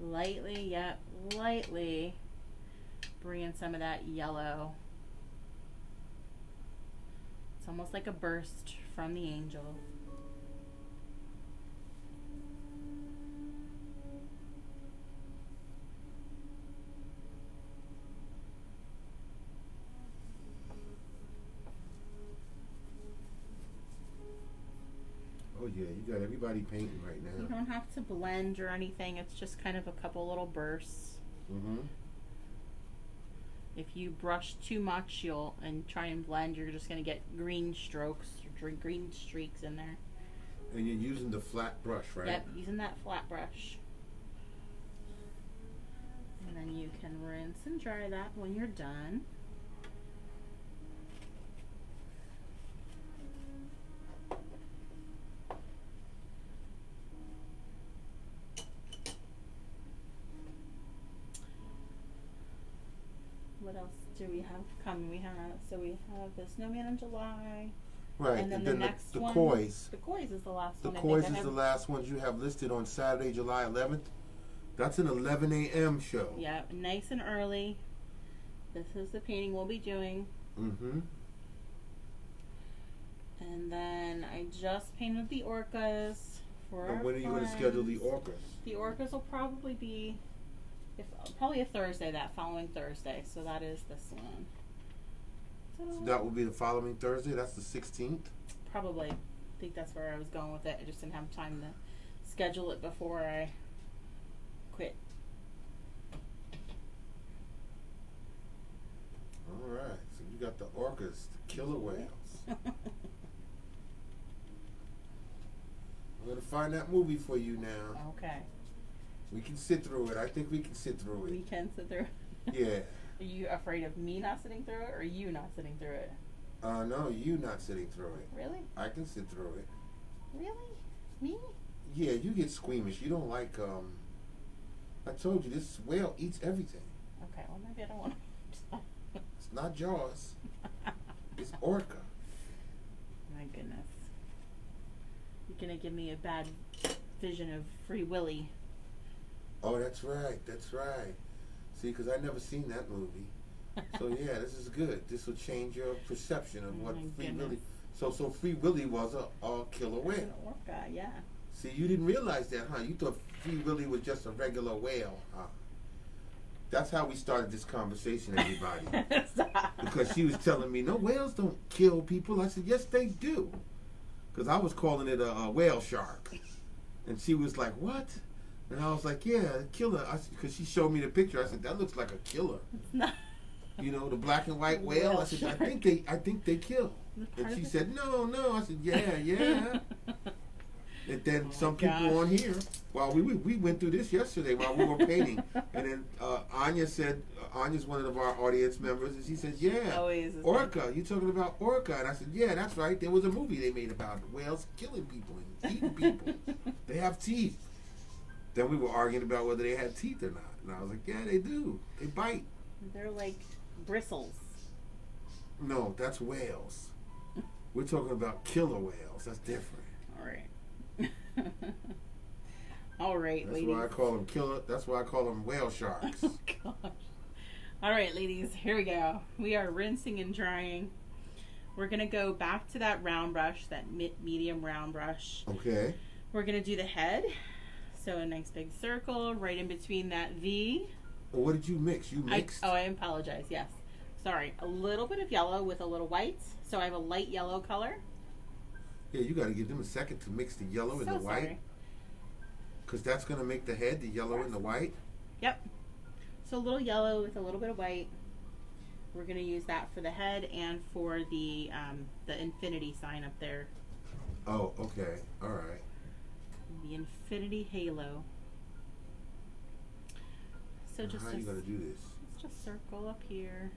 Lightly bring in some of that yellow. It's almost like a burst from the angel. Oh yeah, you got everybody painting right You now. don't have to blend or anything. It's just kind of a couple little bursts. Mm-hmm. If you brush too much, and try and blend, you're just going to get green strokes or green streaks in there. And you're using the flat brush, right? Yep, using that flat brush. And then you can rinse and dry that when you're done. What else do we have coming? We have the snowman in July. Right. And then the next the one, kois. The kois is the last The one. kois I is have. the last ones you have listed on Saturday, July 11th. That's an 11 a.m. show. Yeah, nice and early. This is the painting we'll be doing. Mm-hmm. And then I just painted the orcas for our And when are you going to friends. schedule the orcas? The orcas will probably be probably a Thursday, that following Thursday. So that is this one. So that will be the following Thursday. That's the 16th. Probably. I think that's where I was going with it. I just didn't have time to schedule it before I quit. All right. So you got the orcas, the killer whales. I'm going to find that movie for you now. Okay. We can sit through it. I think we can sit through it. We can sit there. Yeah. Are you afraid of me not sitting through it, or you not sitting through it? No, you not sitting through it. Really? I can sit through it. Really? Me? Yeah, you get squeamish. You don't like, I told you, this whale eats everything. Okay, well, maybe I don't want to. It's not Jaws. It's orca. My goodness. You're going to give me a bad vision of Free Willy. Oh, that's right. That's right. See, because I never seen that movie. So, yeah, this is good. This will change your perception of what Free Willy... So Free Willy was a killer whale. An orca, yeah. See, you didn't realize that, huh? You thought Free Willy was just a regular whale, huh? That's how we started this conversation, everybody. Because she was telling me, no, whales don't kill people. I said, yes, they do. Because I was calling it a whale shark. And she was like, what? And I was like, yeah, killer. Because she showed me the picture. I said, that looks like a killer. It's not. You know, the black and white whale. I said, I think they kill. And she said, no. I said, yeah. And then some people on here, well, we went through this yesterday while we were painting. And then Anya said, Anya's one of our audience members, and she said, yeah, orca. You talking about orca? And I said, yeah, that's right. There was a movie they made about whales killing people and eating people. They have teeth. Then we were arguing about whether they had teeth or not. And I was like, yeah, they do. They bite. They're like bristles. No, that's whales. We're talking about killer whales. That's different. All right. All right, that's ladies. Why I call them killer. That's why I call them whale sharks. Oh gosh. All right, ladies. Here we go. We are rinsing and drying. We're gonna go back to that round brush, that medium round brush. Okay. We're gonna do the head. So a nice big circle right in between that V. Well, what did you mix? You mixed. I apologize. Yes. Sorry. A little bit of yellow with a little white. So I have a light yellow color. Yeah, you got to give them a second to mix the yellow and the white. Because that's going to make the head, the yellow and the white? Yep. So a little yellow with a little bit of white. We're going to use that for the head and for the infinity sign up there. Oh, okay. All right. The infinity halo. So just how are you going to do this? Let's just circle up here.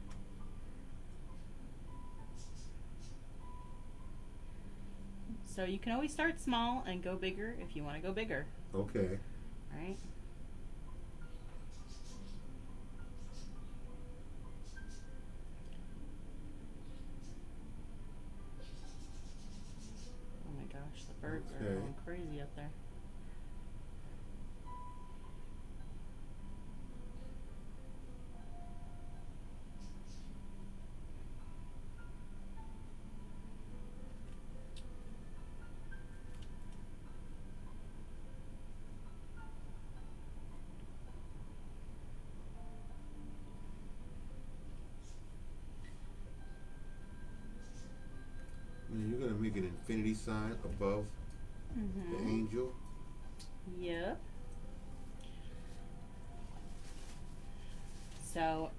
So you can always start small and go bigger if you want to go bigger. Okay. All right. Oh my gosh, the birds are going crazy up there. You're going to make an infinity sign above the angel? Yep. So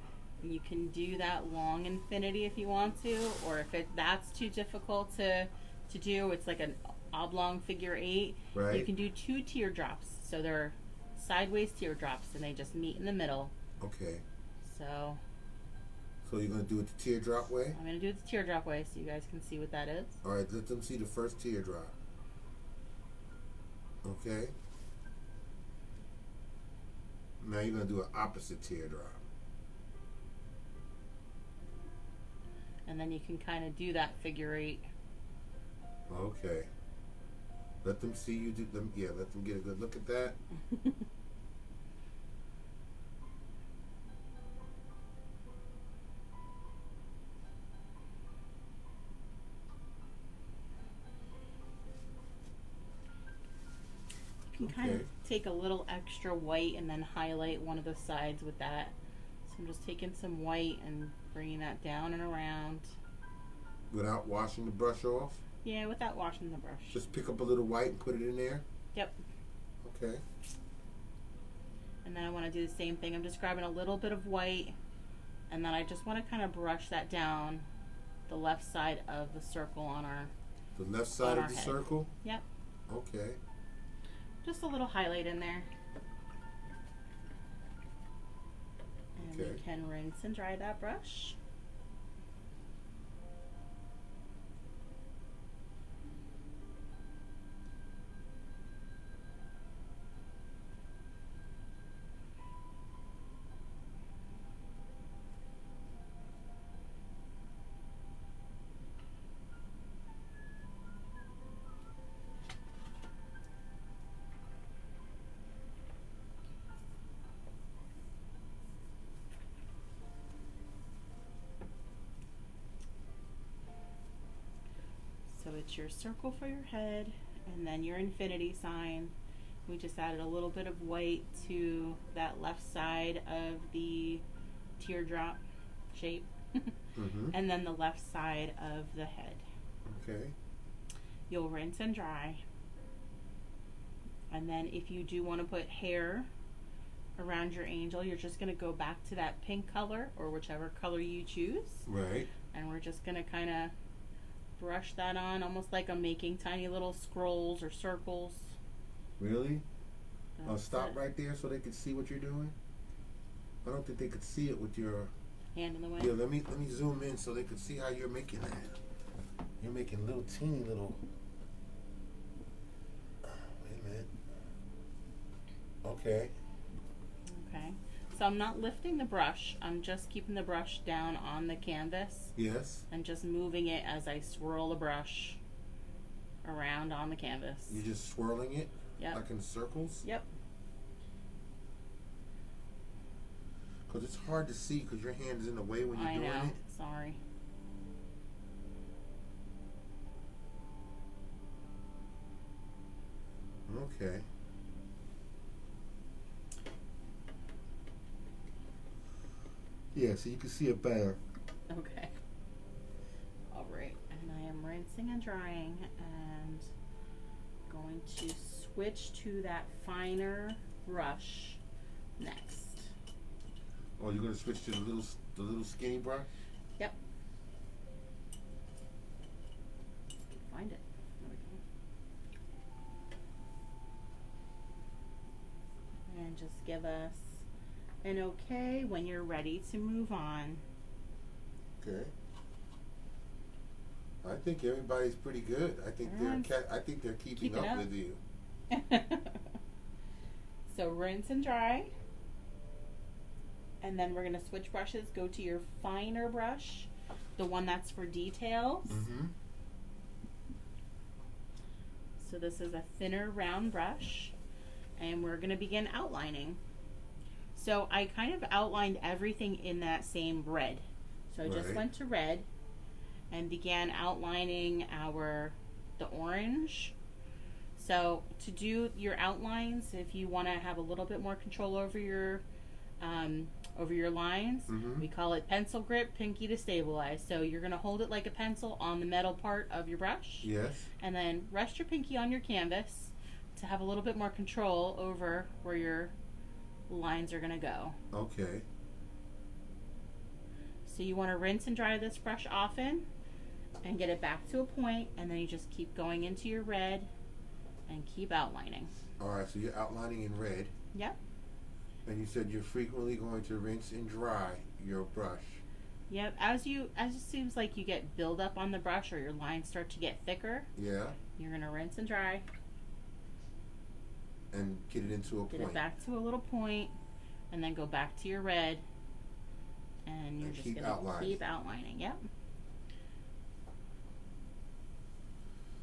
you can do that long infinity if you want to, or if that's too difficult to do, it's like an oblong figure 8. Right. You can do 2 teardrops. So they're sideways teardrops and they just meet in the middle. Okay. So you're going to do it the teardrop way? I'm going to do it the teardrop way so you guys can see what that is. All right, let them see the first teardrop. Okay. Now you're going to do an opposite teardrop. And then you can kind of do that figure 8. Okay. Let them see you do them. Yeah, let them get a good look at that. You can kind of take a little extra white and then highlight one of the sides with that. So I'm just taking some white and bringing that down and around. Without washing the brush off? Yeah, without washing the brush. Just pick up a little white and put it in there? Yep. Okay. And then I want to do the same thing. I'm just grabbing a little bit of white and then I just want to kind of brush that down the left side of the circle on our The left side of the head. circle? Yep. Okay. Just a little highlight in there. And Okay. we and rinse and dry that brush. So it's your circle for your head and then your infinity sign. We just added a little bit of white to that left side of the teardrop shape. And then the left side of the head. Okay. You'll rinse and dry. And then if you do want to put hair around your angel, you're just going to go back to that pink color or whichever color you choose. Right. And we're just going to kind of brush that on almost like I'm making tiny little scrolls or circles. Really? I'll That's stop it. right there so they can see what you're doing. I don't think they could see it with your Hand in the way. Yeah, let me zoom in so they can see how you're making that. You're making little teeny little. Wait a minute. Okay. Okay. So I'm not lifting the brush. I'm just keeping the brush down on the canvas Yes. and just moving it as I swirl the brush around on the canvas. You're just swirling it. Yep. Like in circles. Yep. Because it's hard to see because your hand is in the way when you're I doing know. it. Sorry. Okay. Yeah, so you can see it better. Okay. All right. And I am rinsing and drying and going to switch to that finer brush next. Oh, you're gonna switch to the little skinny brush? Yep. Find it. There we go. And just give us an okay when you're ready to move on. Okay. I think everybody's pretty good. I think they're keeping keeping up up. with you. So rinse and dry. And then we're going to switch brushes. Go to your finer brush, the one that's for details. Mm-hmm. So this is a thinner round brush. And we're going to begin outlining. So I kind of outlined everything in that same red. So I just Right. went to red and began outlining the orange. So to do your outlines, if you want to have a little bit more control over your lines, Mhm. we call it pencil grip, pinky to stabilize. So you're going to hold it like a pencil on the metal part of your brush. Yes. And then rest your pinky on your canvas to have a little bit more control over where your lines are going to go. Okay. So you want to rinse and dry this brush often and get it back to a point, and then you just keep going into your red and keep outlining. All right. So you're outlining in red, Yep. and you said you're frequently going to rinse and dry your brush. Yep. As it seems like you get buildup on the brush or your lines start to get thicker, Yeah. you're going to rinse and dry. And get it into a Get point. it back to a little point, and then go back to your red, and you're And just keep going to outlining. keep outlining. Yep.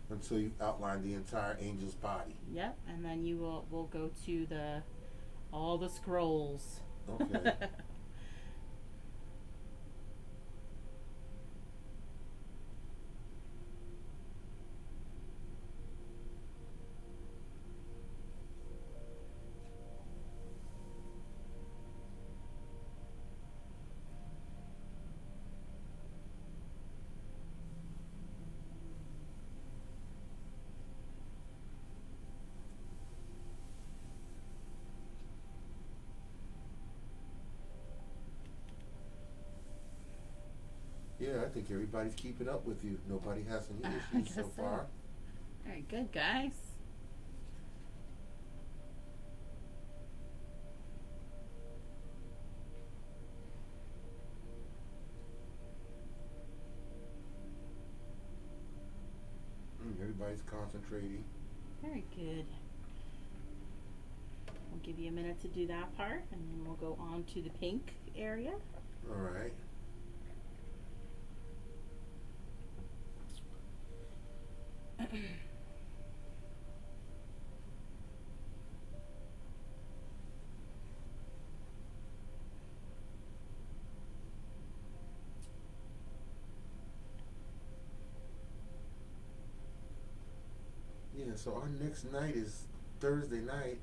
Until you outline the entire angel's body. Yep. And then we'll go to all the scrolls. Okay. Yeah, I think everybody's keeping up with you. Nobody has any I issues so guess so. far. Very good, guys. He's concentrating. Very good. We'll give you a minute to do that part, and then we'll go on to the pink area. All right. Yeah, so our next night is Thursday night,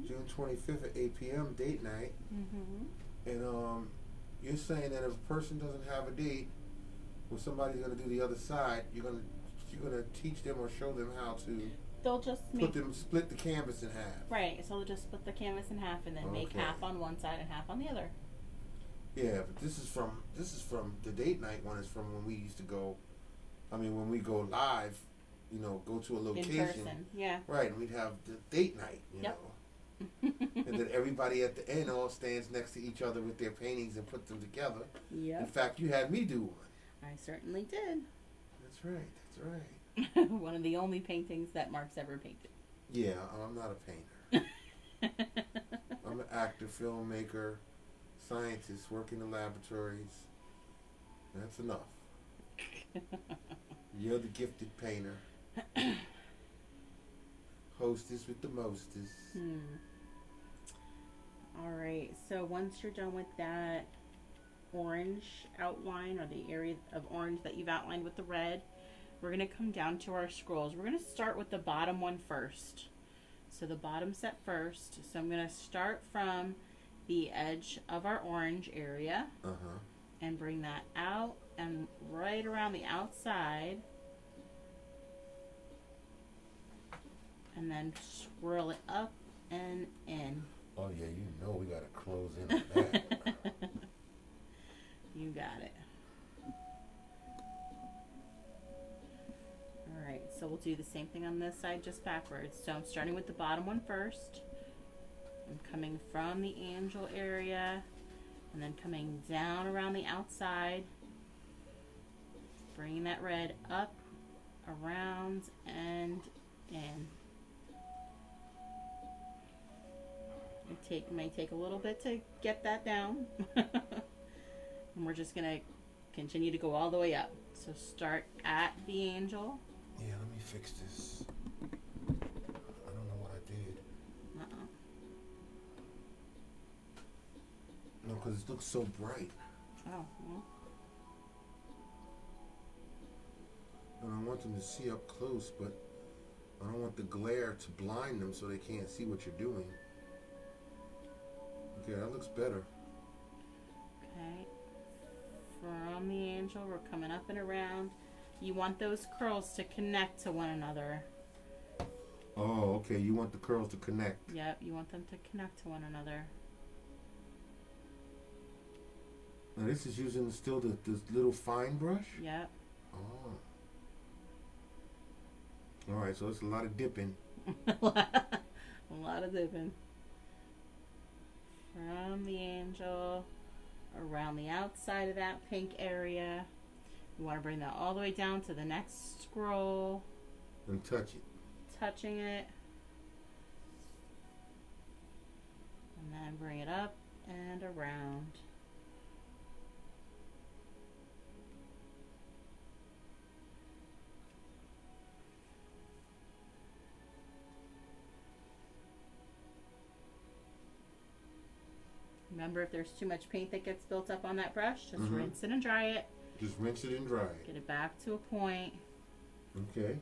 June 25th at 8 p.m. date night. And you're saying that if a person doesn't have a date, when somebody's going to do the other side, you're gonna teach them or show them how to. They'll just split the canvas in half. Right. So they'll just split the canvas in half and then make half on one side and half on the other. Yeah, but this is from the date night one. Is from when we used to go. I mean, when we go live, you know, go to a location. In person, yeah. Right, and we'd have the date night, you know. And then everybody at the end all stands next to each other with their paintings and put them together. Yep. In fact, you had me do one. I certainly did. That's right. That's right. One of the only paintings that Mark's ever painted. Yeah, I'm not a painter. I'm an actor, filmmaker, scientist, work in the laboratories. That's enough. You're the gifted painter. Hostess with the mostest. Alright, so once you're done with that orange outline, or the area of orange that you've outlined with the red, we're going to come down to our scrolls. We're going to start with the bottom one first. So the bottom set first. So I'm going to start from the edge of our orange area and bring that out and right around the outside, and then swirl it up and in. Oh yeah, you know we gotta close in on that. You got it. Alright, so we'll do the same thing on this side, just backwards. So I'm starting with the bottom one first. I'm coming from the angel area and then coming down around the outside, bringing that red up, around, and in. It may take a little bit to get that down. And we're just going to continue to go all the way up. So start at the angel. Yeah, let me fix this. I don't know what I did. No, because it looks so bright. Oh, well. And I want them to see up close, but I don't want the glare to blind them so they can't see what you're doing. Okay, that looks better. Okay. From the angel, we're coming up and around. You want those curls to connect to one another. Oh, okay. You want the curls to connect. Yep, you want them to connect to one another. Now this is using still this little fine brush? Yep. Oh. Alright, so it's a lot of dipping. A lot of dipping. From the angel, around the outside of that pink area. You want to bring that all the way down to the next scroll. And touch it. Touching it. And then bring it up and around. Remember, if there's too much paint that gets built up on that brush, just rinse it and dry it. Just rinse it and dry it. Get it back to a point. Okay.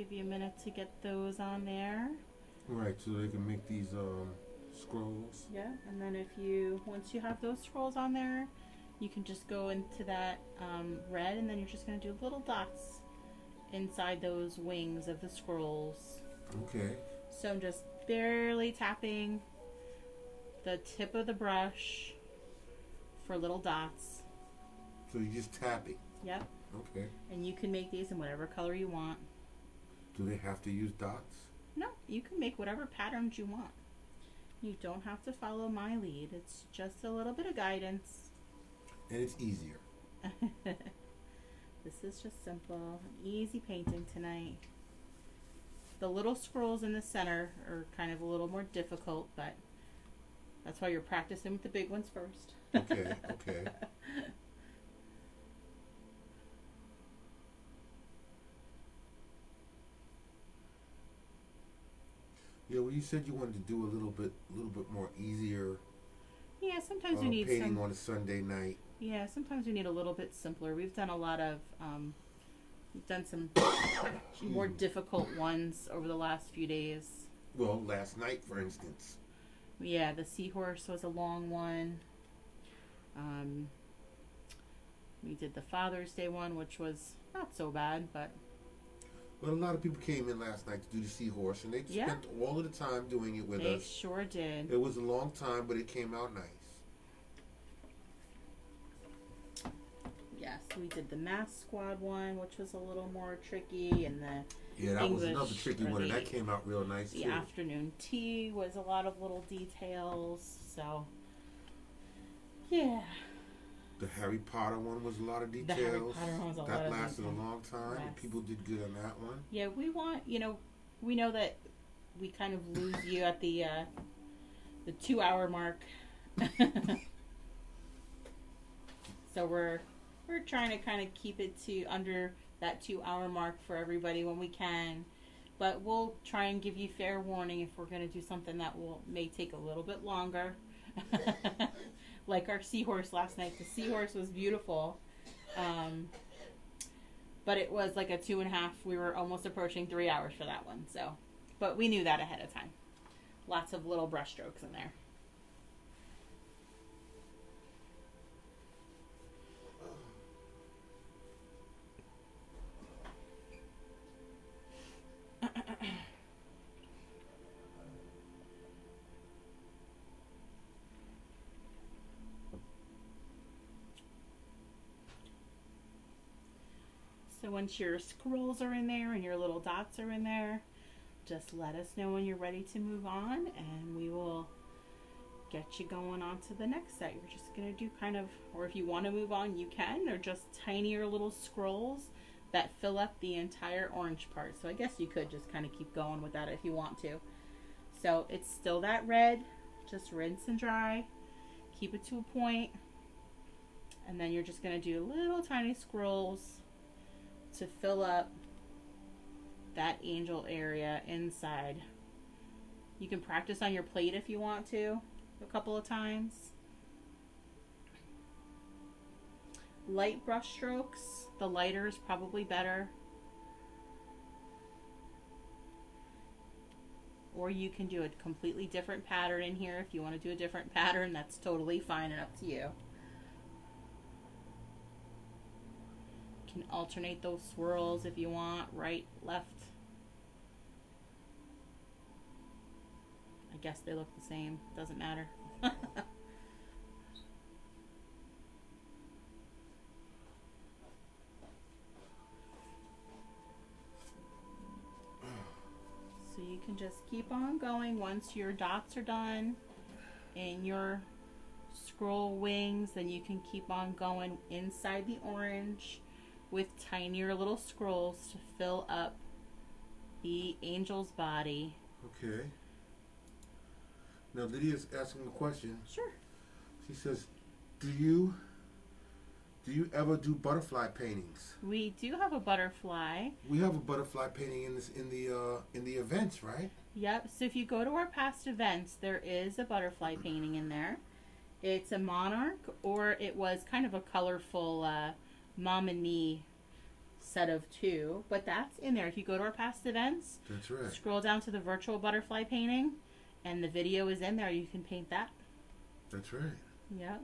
give you a minute to get those on there. Right, so they can make these scrolls. Yeah, and then once you have those scrolls on there, you can just go into that red, and then you're just going to do little dots inside those wings of the scrolls. Okay. So I'm just barely tapping the tip of the brush for little dots. So you just tap it. Yep. Okay. And you can make these in whatever color you want. Do they have to use dots? No, you can make whatever patterns you want. You don't have to follow my lead. It's just a little bit of guidance. And it's easier. This is just simple, easy painting tonight. The little scrolls in the center are kind of a little more difficult, but that's why you're practicing with the big ones first. Okay, okay. Yeah, well, you said you wanted to do a little bit more easier. Yeah, sometimes we need painting on a Sunday night. Yeah, sometimes we need a little bit simpler. We've done a lot of, we've done some more difficult ones over the last few days. Well, last night, for instance. Yeah, the seahorse was a long one. We did the Father's Day one, which was not so bad, but... Well, a lot of people came in last night to do the seahorse, and they spent all of the time doing it with us. They sure did. It was a long time, but it came out nice. Yes, we did the Mask Squad one, which was a little more tricky, and the that English, was another tricky one, and that came out real nice too. The afternoon tea was a lot of little details, so yeah. The Harry Potter one was a lot of details. The Harry Potter one was a lot of That lasted a long time, Yes. and people did good on that one. Yeah, we know that we kind of lose you at the 2-hour mark. So we're trying to kind of keep it to under that 2-hour mark for everybody when we can. But we'll try and give you fair warning if we're going to do something that may take a little bit longer. Like our seahorse last night. The seahorse was beautiful. But it was like a 2.5. We were almost approaching 3 hours for that one. So, but we knew that ahead of time. Lots of little brush strokes in there. So once your scrolls are in there and your little dots are in there, just let us know when you're ready to move on, and we will get you going on to the next set. You're just going to do kind of, or if you want to move on, you can. They're just tinier little scrolls that fill up the entire orange part. So I guess you could just kind of keep going with that if you want to. So it's still that red. Just rinse and dry. Keep it to a point. And then you're just going to do little tiny scrolls to fill up that angel area inside. You can practice on your plate if you want to a couple of times. Light brush strokes. The lighter is probably better. Or you can do a completely different pattern in here. If you want to do a different pattern, that's totally fine and up to you. You can alternate those swirls if you want, right, left. I guess they look the same. Doesn't matter. So you can just keep on going. Once your dots are done and your scroll wings, then you can keep on going inside the orange with tinier little scrolls to fill up the angel's body. Okay. Now Lydia's asking a question. Sure. She says, "Do you ever do butterfly paintings?" We do have a butterfly. We have a butterfly painting in the events, right? Yep. So if you go to our past events, there is a butterfly painting in there. It's a monarch, or it was kind of a colorful mom and me set of 2, but that's in there. If you go to our past events, That's right. scroll down to the virtual butterfly painting, and the video is in there. You can paint that. That's right. Yep.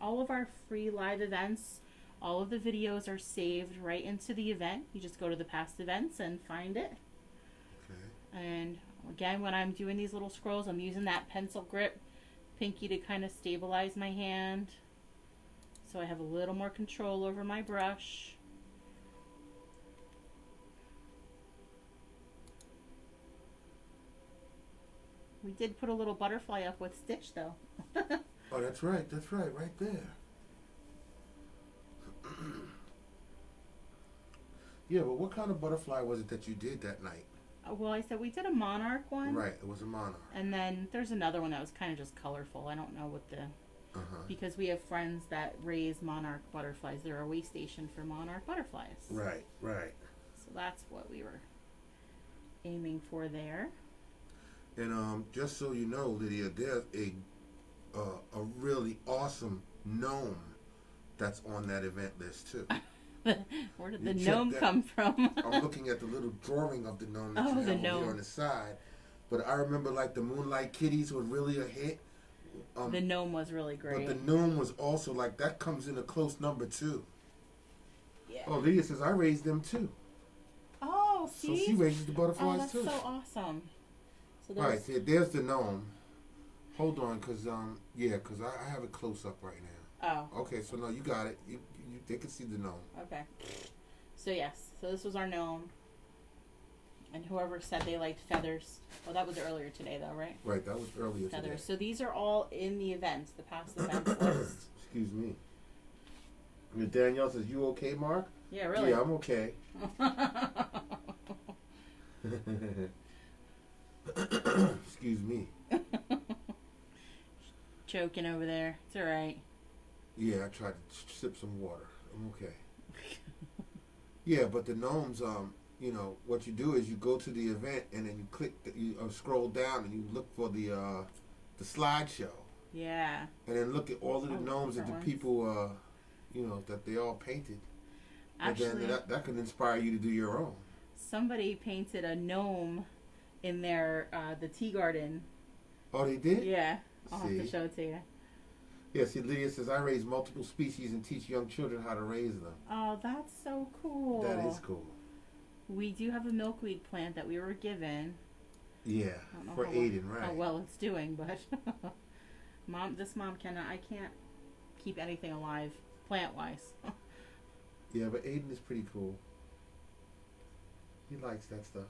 All of our free live events, all of the videos are saved right into the event. You just go to the past events and find it. Okay. And again, when I'm doing these little scrolls, I'm using that pencil grip pinky to kind of stabilize my hand, so I have a little more control over my brush. We did put a little butterfly up with Stitch, though. Oh, that's right. That's right. Right there. Yeah, but what kind of butterfly was it that you did that night? Well, I said we did a monarch one. Right, it was a monarch. And then there's another one that was kind of just colorful. I don't know what the... Because we have friends that raise monarch butterflies. They're a way station for monarch butterflies. Right, right. So that's what we were aiming for there. And just so you know, Lydia, there's a really awesome gnome that's on that event list too. Where did the gnome come from? I'm looking at the little drawing of the gnome that you have here on the side. But I remember like the Moonlight Kitties was really a hit. The gnome was really great. But the gnome was also like, that comes in a close number too. Yeah. Oh, Lydia says I raised them too. Oh, see? So she raises the butterflies too. too. So awesome. So Right, there's the gnome. Hold on, because I have it close up right now. Oh. Okay, so no, you got it. They can see the gnome. Okay. So yes, so this was our gnome. And whoever said they liked feathers. Well, that was earlier today, though, right? Right, that was earlier feathers. today. So these are all in the events, the past events list. Excuse me. And Danielle says, "You okay, Mark?" Yeah, really. Yeah, I'm okay. Excuse me. Choking over there. It's all right. Yeah, I tried to sip some water. I'm okay. Yeah, but the gnomes, what you do is you go to the event and then you click, you scroll down and you look for the slideshow. Yeah. And then look at all of the gnomes that the people, that they all painted. Actually, and then that can inspire you to do your own. Somebody painted a gnome in their the tea garden. Oh, they did? Yeah. I'll have to show it to you. Yeah, see, Lydia says, I raise multiple species and teach young children how to raise them. Oh, that's so cool. That is cool. We do have a milkweed plant that we were given. Yeah, for Aiden, right. How well it's doing, but this mom I can't keep anything alive plant-wise. Yeah, but Aiden is pretty cool. He likes that stuff.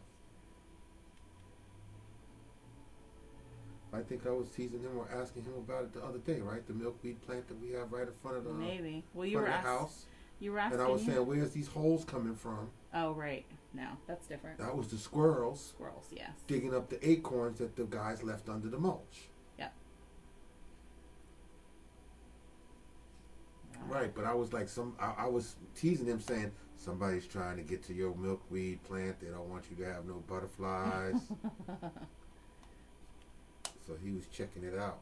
I think I was teasing him or asking him about it the other day, right? The milkweed plant that we have right in front of the maybe. Well, house. You were asking. And I was saying, where's these holes coming from? Oh, right. No, that's different. That was the squirrels. Squirrels, yes. Digging up the acorns that the guys left under the mulch. Yep. Right, but I was like, I was teasing him saying, somebody's trying to get to your milkweed plant. They don't want you to have no butterflies. So he was checking it out.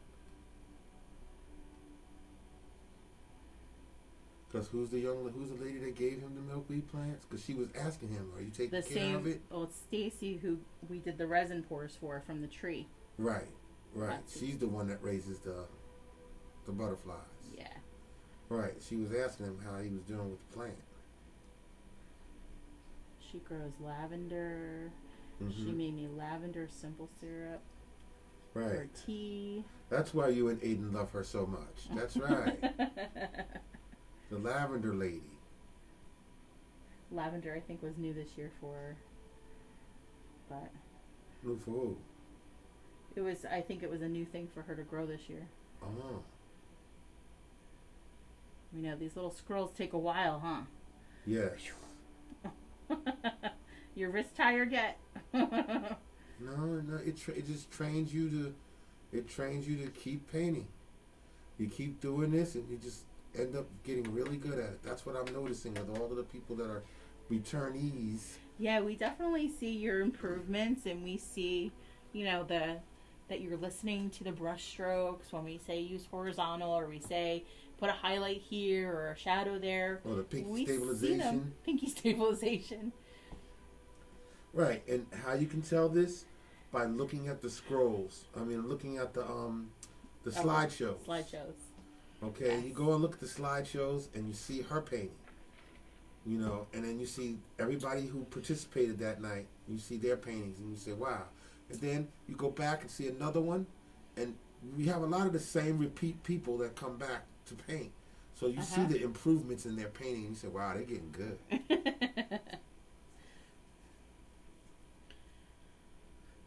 Because who's the lady that gave him the milkweed plants? Because she was asking him, are you taking care of it? Well, it's Stacy who we did the resin pours for from the tree. Right. She's the one that raises the butterflies. Yeah. Right. She was asking him how he was doing with the plant. She grows lavender. Mm-hmm. She made me lavender simple syrup. Right. For tea. That's why you and Aiden love her so much. That's right. The lavender lady. Lavender, I think, was new this year for her. But new for who? I think it was a new thing for her to grow this year. Oh. These little squirrels take a while, huh? Yes. Your wrist tired yet? No, it just trains you to keep painting. You keep doing this and you just end up getting really good at it. That's what I'm noticing with all of the people that are returnees. Yeah, we definitely see your improvements, and we see, that you're listening to the brush strokes when we say use horizontal, or we say put a highlight here or a shadow there. Or the pink We see stabilization. them. Pinky stabilization. Right, and how you can tell this? By looking at the scrolls. I mean, looking at the slideshows. Slideshows. Okay, Yes. you go and look at the slideshows and you see her painting. You know, and then you see everybody who participated that night. You see their paintings and you say, wow. And then you go back and see another one, and we have a lot of the same repeat people that come back to paint. So you see the improvements in their painting and you say, wow, they're getting good.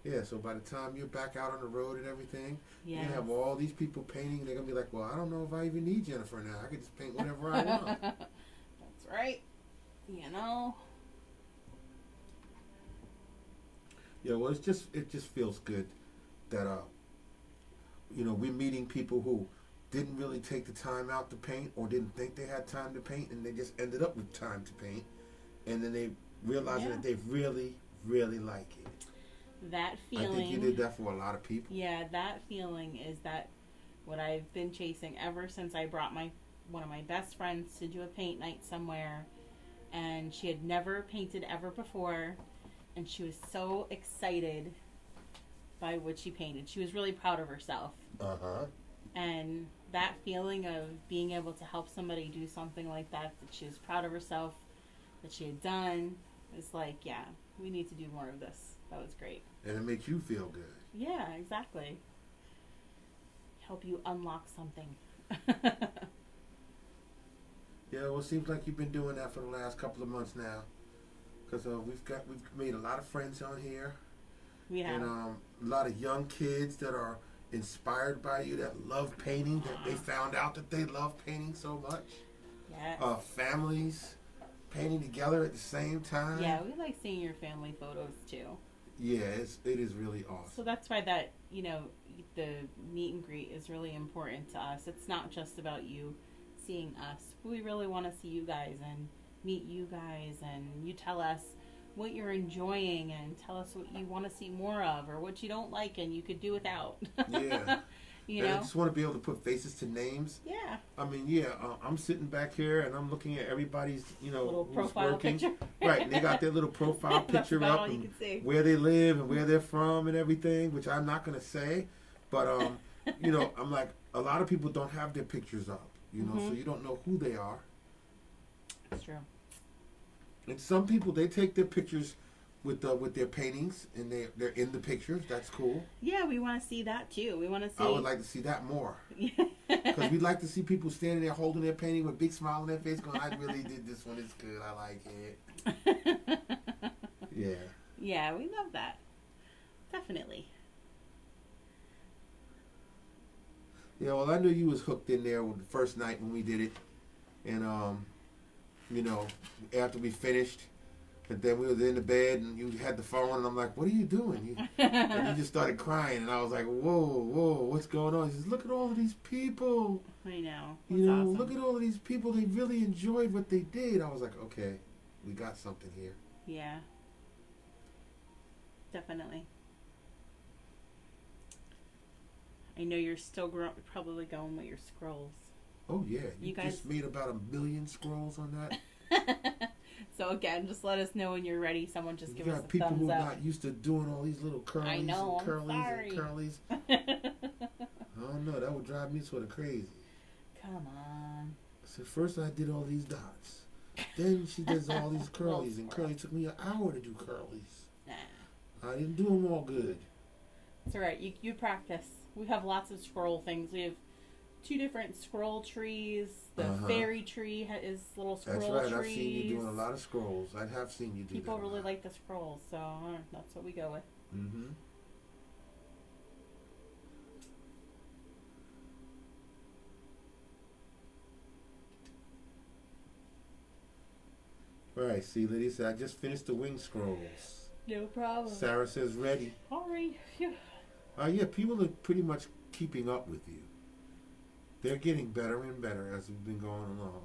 Yeah, so by the time you're back out on the road and everything, you're going to have all these people painting. They're going to be like, well, I don't know if I even need Jennifer now. I can just paint whatever I want. That's right. You know. Yeah, well, it just feels good that, you know, we're meeting people who didn't really take the time out to paint or didn't think they had time to paint, and they just ended up with time to paint. And then they realizing that they really, really like it. That feeling. I think you did that for a lot of people. Yeah, that feeling is that what I've been chasing ever since I brought one of my best friends to do a paint night somewhere, and she had never painted ever before, and she was so excited by what she painted. She was really proud of herself. And that feeling of being able to help somebody do something like that she was proud of herself, that she had done, is like, yeah, we need to do more of this. That was great. And it makes you feel good. Yeah, exactly. Help you unlock something. Yeah, well, it seems like you've been doing that for the last couple of months now. Because we've made a lot of friends on here. We have. And a lot of young kids that are inspired by you, that love painting, that they found out that they love painting so much. Yeah. Families painting together at the same time. Yeah, we like seeing your family photos too. Yeah, it is really awesome. So that's why that, you know, the meet and greet is really important to us. It's not just about you seeing us. We really want to see you guys and meet you guys, and you tell us what you're enjoying and tell us what you want to see more of or what you don't like and you could do without. Yeah. You and know? I just want to be able to put faces to names. Yeah. I mean, yeah, I'm sitting back here and I'm looking at everybody's, you know, Little who's profile working. picture. Right, and they got their little profile That's picture about up all you and can see. where they live and where they're from and everything, which I'm not going to say. But, you know, I'm like, a lot of people don't have their pictures up, you know, so you don't know who they are. That's true. And some people, they take their pictures with their paintings, and they're in the pictures. That's cool. Yeah, we want to see that too. We want to see. I would like to see that more. Because we'd like to see people standing there holding their painting with a big smile on their face going, I really did this one. It's good. I like it. Yeah. Yeah, we love that. Definitely. Yeah, well, I knew you was hooked in there with the first night when we did it. And, you know, after we finished, and then we was in the bed and you had the phone and I'm like, what are you doing? And you just started crying and I was like, whoa, what's going on? He says, look at all of these people. I know. You know, awesome. look at all of these people. They really enjoyed what they did. I was like, okay, we got something here. Yeah. Definitely. I know you're still probably going with your scrolls. Oh, yeah. You guys just made about 1 million scrolls on that. So again, just let us know when you're ready. Someone just give us a people thumbs who are up. not used to doing all these little curlies I know, and curlies I'm sorry. and curlies. I don't know. That would drive me sort of crazy. Come on. So first I did all these dots. Then she does all these curlies, and curly took me an hour to do curlies. Nah. I didn't do them all good. It's alright. You practice. We have lots of scroll things. We have 2 different scroll trees. The fairy tree is little scroll trees. That's right. I've seen you doing a lot of scrolls. I have seen you do People that. really like the scrolls, so that's what we go with. Mm-hmm. Right, see, Lydia said, I just finished the wing scrolls. No problem. Sarah says, ready. Sorry. Yeah, people are pretty much keeping up with you. They're getting better and better as we've been going along.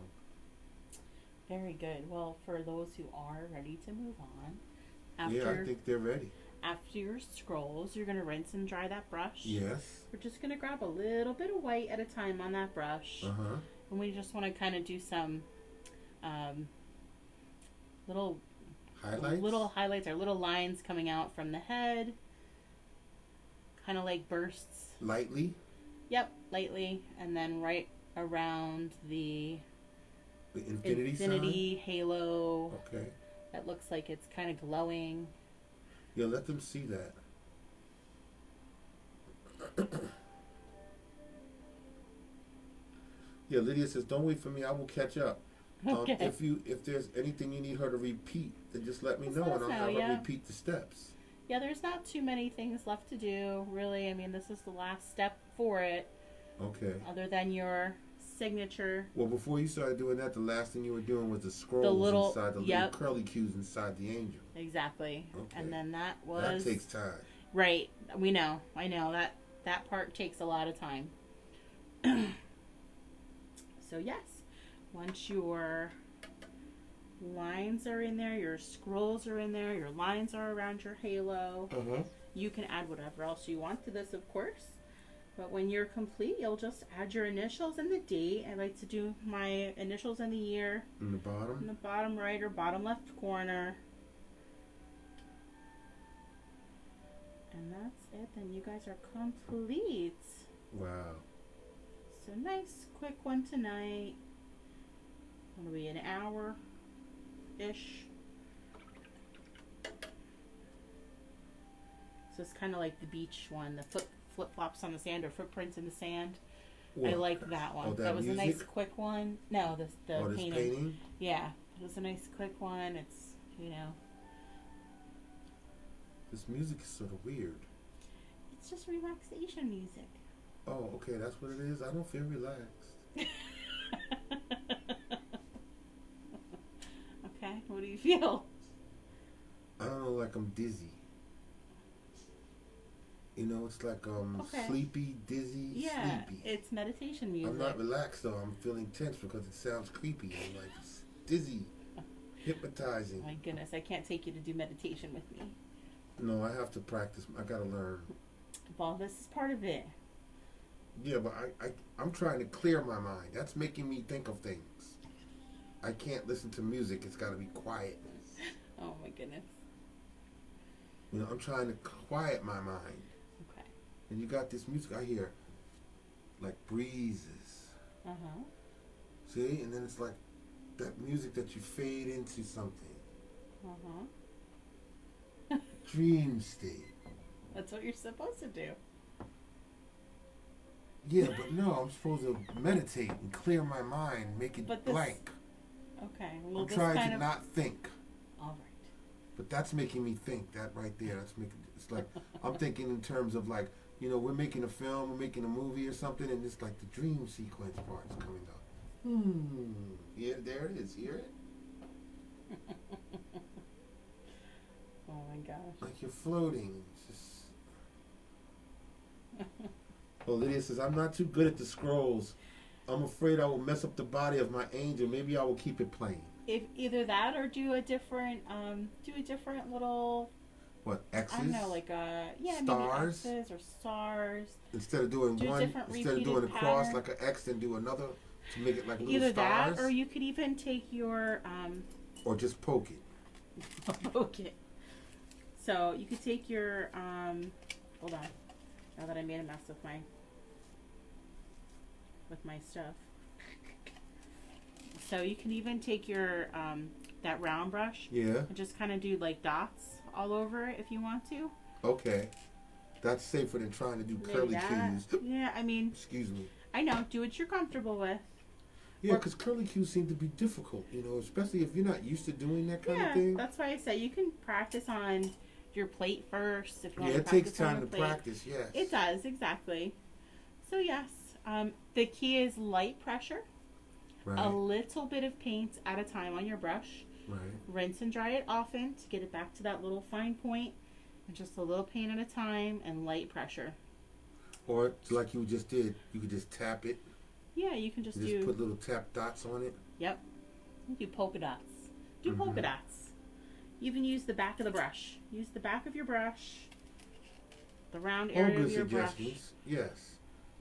Very good. Well, for those who are ready to move on, Yeah, I think they're ready. after your scrolls, you're going to rinse and dry that brush. Yes. We're just going to grab a little bit of white at a time on that brush. Uh-huh. And we just want to kind of do some little highlights or little lines coming out from the head, kind of like bursts. Lightly? Yep, lightly, and then right around the infinity sign? halo. Okay. That looks like it's kind of glowing. Yeah, let them see that. Yeah, Lydia says, "Don't wait for me. I will catch up." Okay. If there's anything you need her to repeat, then just let me Just know, let and us I'll know, have her yeah. repeat the steps. Yeah, there's not too many things left to do, really. I mean, this is the last step for it, Okay. other than your signature. Well, before you started doing that, the last thing you were doing was the scrolls inside the little curly cues inside the angel. Exactly. Okay. And then that was... That takes time. Right. We know. I know. That part takes a lot of time. So, yes. Once your lines are in there, your scrolls are in there, your lines are around your halo, you can add whatever else you want to this, of course. But when you're complete, you'll just add your initials and the date. I like to do my initials and the year. In the bottom? In the bottom right or bottom left corner. And that's it. Then you guys are complete. Wow. So nice, quick one tonight. It'll be an hour-ish. So it's kind of like the beach one, the flip-flops on the sand or footprints in the sand. What? I like that one. Oh, that was music? a nice quick one. No, the this painting? Yeah, it was a nice quick one. It's, This music is sort of weird. It's just relaxation music. Oh, okay, that's what it is? I don't feel relaxed. Okay, what do you feel? I don't know, like I'm dizzy. It's like sleepy, dizzy, sleepy. It's meditation music. I'm not relaxed though. I'm feeling tense because it sounds creepy. I'm like dizzy, hypnotizing. Oh my goodness, I can't take you to do meditation with me. No, I have to practice. I gotta learn. Well, this is part of it. Yeah, but I'm trying to clear my mind. That's making me think of things. I can't listen to music. It's got to be quiet. Oh my goodness. I'm trying to quiet my mind. Okay. And you got this music I hear, like breezes. See, and then it's like that music that you fade into something. Dream state. That's what you're supposed to do. Yeah, but no, I'm supposed to meditate and clear my mind, make it blank. Okay. Well, I'm trying to not think. All right. But that's making me think. That right there, it's like I'm thinking in terms of like, we're making a film, we're making a movie or something, and it's like the dream sequence part is coming up. Yeah, there it is. Hear it? Oh my gosh. Like you're floating. It's just. Well, Lydia says, "I'm not too good at the scrolls. I'm afraid I will mess up the body of my angel. Maybe I will keep it plain." If either that or do a different little. What, X's? I don't know, like stars? maybe X's or stars. Instead of doing one, instead of doing a cross like an X, then do another to make it like little either stars. Either that, or you could even take your. Or just poke it. Poke it. So you could take your. Hold on. Now that I made a mess with my stuff. So you can even take your that round brush. Yeah. And just kind of do like dots all over it if you want to. Okay. That's safer than trying to do curly cues. Yeah, I mean. Excuse me. I know. Do what you're comfortable with. Yeah, because curly cues seem to be difficult, especially if you're not used to doing that kind of thing. Yeah, that's why I say you can practice on your plate first if you want to practice. Yeah, it takes time to practice, yes. It does, exactly. So, yes, the key is light pressure. Right. A little bit of paint at a time on your brush. Right. Rinse and dry it often to get it back to that little fine point. And just a little paint at a time and light pressure. Or like you just did, you could just tap it. Yeah, you can just put little tap dots on it. Yep. You do polka dots. Do polka dots. Even use the back of the brush. Use the back of your brush. The round area of your brush. Yes.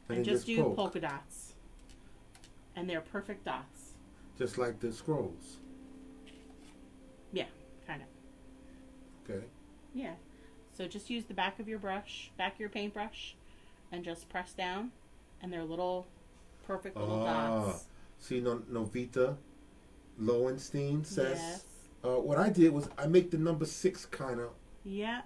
And just do polka dots. And they're perfect dots. Just like the scrolls. Yeah, kind of. Okay. Yeah. So just use the back of your paintbrush, and just press down, and they're little perfect little dots. See, Novita Lowenstein says, Yes. what I did was I make the number 6 kind of. Yeah.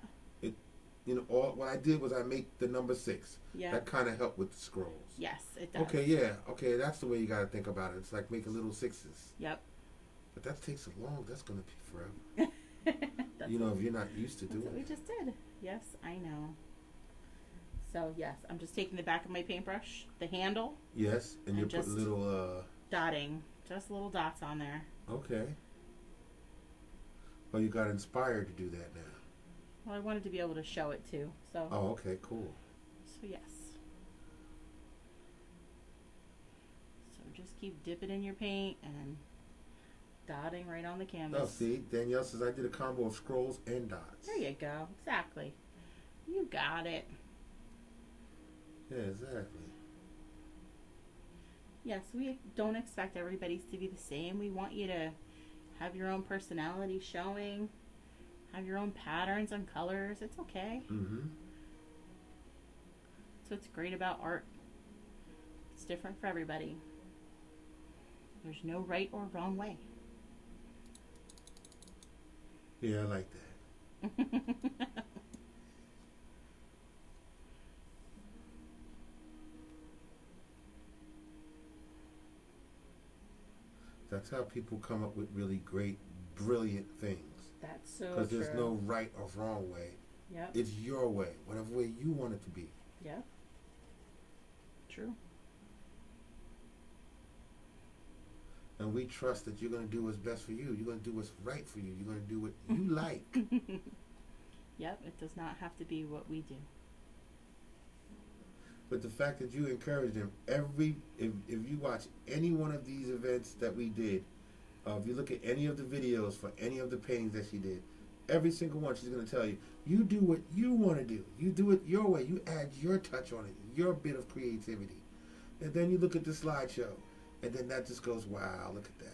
What I did was I make the number 6. Yeah. That kind of helped with the scrolls. Yes, it does. Okay, yeah. Okay, that's the way you got to think about it. It's like making little 6s. Yep. But that takes a long. That's going to be forever. If you're not used to doing it. That's what we just did. Yes, I know. So, yes, I'm just taking the back of my paintbrush, the handle. Yes, and you're putting little... dotting. Just little dots on there. Okay. Well, you got inspired to do that now. Well, I wanted to be able to show it too. So. Oh, okay, cool. So, yes. So, just keep dipping in your paint and dotting right on the canvas. Oh, see, Danielle says I did a combo of scrolls and dots. There you go. Exactly. You got it. Yeah, exactly. Yes, we don't expect everybody's to be the same. We want you to have your own personality showing, have your own patterns and colors. It's okay. Mm-hmm. So it's great about art. It's different for everybody. There's no right or wrong way. Yeah, I like that. That's how people come up with really great, brilliant things. That's so true. Because there's no right or wrong way. Yep. It's your way, whatever way you want it to be. Yeah. True. And we trust that you're going to do what's best for you. You're going to do what's right for you. You're going to do what you like. Yep, it does not have to be what we do. But the fact that you encourage them, if you watch any one of these events that we did, if you look at any of the videos for any of the paintings that she did, every single one she's going to tell you, you do what you want to do. You do it your way. You add your touch on it, your bit of creativity. And then you look at the slideshow, and then that just goes, wow, look at that.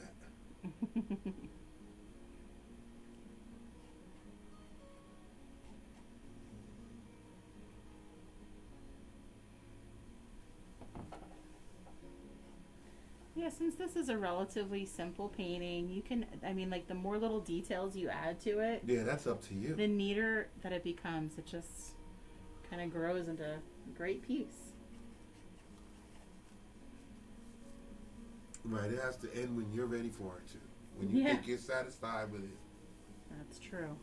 Yeah, since this is a relatively simple painting, you can, like the more little details you add to it, Yeah, that's up to you. the neater that it becomes. It just kind of grows into a great piece. Right, it has to end when you're ready for it to. When you think you're satisfied with it. That's true.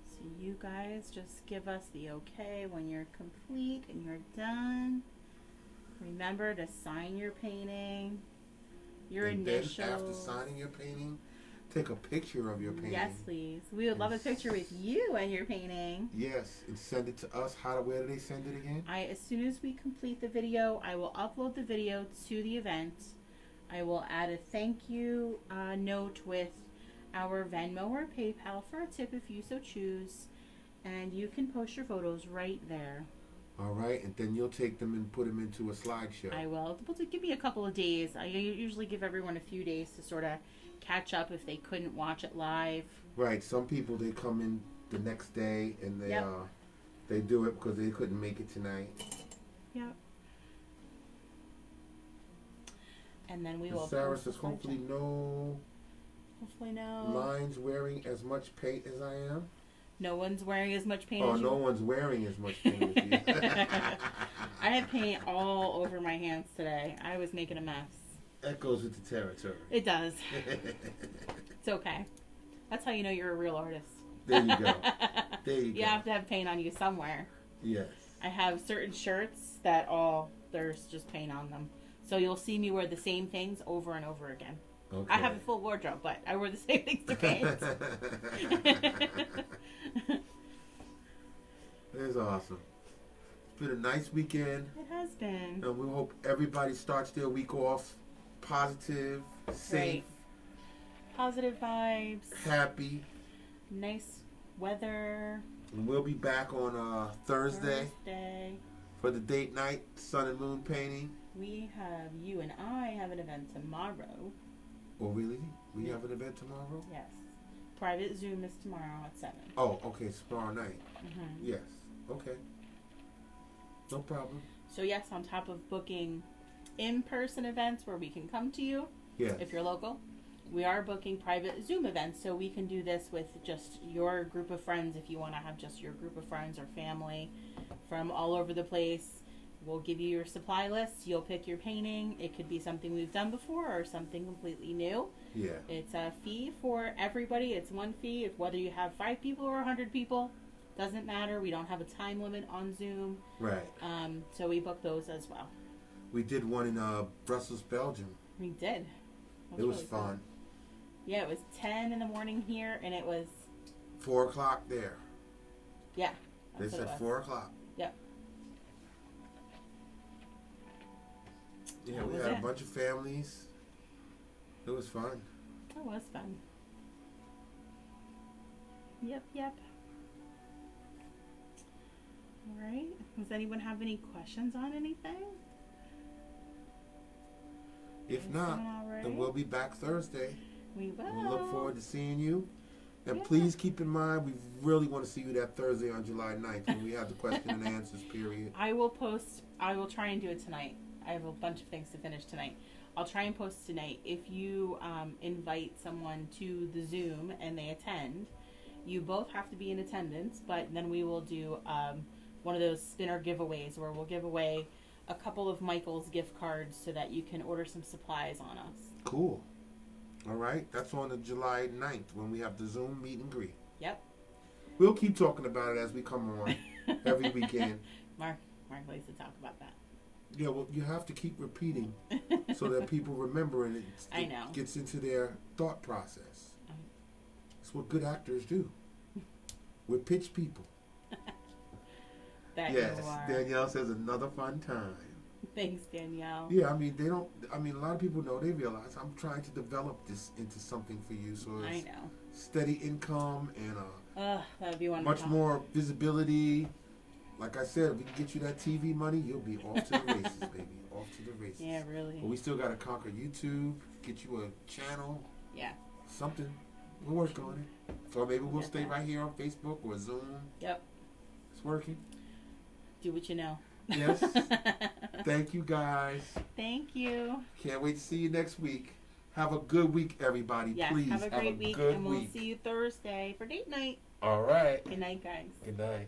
So you guys just give us the okay when you're complete and you're done. Remember to sign your painting, your initials. Then after signing your painting, take a picture of your painting. Yes, please. We would love a picture with you and your painting. Yes, and send it to us. Where do they send it again? As soon as we complete the video, I will upload the video to the event. I will add a thank you note with our Venmo or PayPal for a tip if you so choose. And you can post your photos right there. All right, and then you'll take them and put them into a slideshow. I will. Give me a couple of days. I usually give everyone a few days to sort of catch up if they couldn't watch it live. Right. Some people, they come in the next day and they do it because they couldn't make it tonight. Yep. And then we will. Sarah says, hopefully no lines wearing as much paint as I am. No one's wearing as much paint as you. Oh, no one's wearing as much paint as you. I had paint all over my hands today. I was making a mess. That goes with the territory. It does. It's okay. That's how you know you're a real artist. There you go. There you go. You have to have paint on you somewhere. Yes. I have certain shirts that there's just paint on them. So you'll see me wear the same things over and over again. Okay. I have a full wardrobe, but I wear the same things to paint. That's awesome. It's been a nice weekend. It has been. And we hope everybody starts their week off positive, safe, Right. Positive vibes. happy. Nice weather. And we'll be back on Thursday for the date night sun and moon painting. You and I have an event tomorrow. Oh, really? We have an event tomorrow? Yes. Private Zoom is tomorrow at 7. Oh, okay. It's tomorrow night. Mm-hmm. Yes. Okay. No problem. So yes, on top of booking in-person events where we can come to you, Yes. if you're local, we are booking private Zoom events, so we can do this with just your group of friends if you want to have just your group of friends or family from all over the place. We'll give you your supply list. You'll pick your painting. It could be something we've done before or something completely new. Yeah. It's a fee for everybody. It's one fee. If whether you have 5 people or 100 people, doesn't matter. We don't have a time limit on Zoom. Right. So we book those as well. We did one in Brussels, Belgium. We did. It was really fun. Yeah, it was 10 in the morning here, and it was 4 o'clock there. yeah. They that's what it said was. 4 o'clock. Yep. Yeah, That we was had a it. bunch of families. It was fun. It was fun. Yep. All right. Does anyone have any questions on anything? If Everything not, all right? then we'll be back Thursday. We will. We look forward to seeing you. And Yeah. please keep in mind, we really want to see you that Thursday on July 9th when we have the question and answers period. I will try and do it tonight. I have a bunch of things to finish tonight. I'll try and post tonight. If you invite someone to the Zoom and they attend, you both have to be in attendance, but then we will do one of those spinner giveaways where we'll give away a couple of Michael's gift cards so that you can order some supplies on us. Cool. All right. That's on the July 9th when we have the Zoom meet and greet. Yep. We'll keep talking about it as we come on every weekend. Mark likes to talk about that. Yeah, well, you have to keep repeating so that people remember and I know. gets into their thought process. That's what good actors do. We're pitch people. That Yes, you are. Danielle says another fun time. Thanks, Danielle. Yeah, I mean, a lot of people know, they realize I'm trying to develop this into something for you. So I it's know. steady income and That would be wonderful. much more visibility. Like I said, if we can get you that TV money, you'll be off to the races, baby. Off to the races. Yeah, really. But we still got to conquer YouTube, get you a channel, Yeah. something. We'll work on it. So maybe we'll Get stay that. right here on Facebook or Zoom. Yep. It's working. Do what you know. Yes. Thank you, guys. Thank you. Can't wait to see you next week. Have a good week, everybody. Yes, Please have a great week, good and we'll week. see you Thursday for date night. All right. Good night, guys. Good night.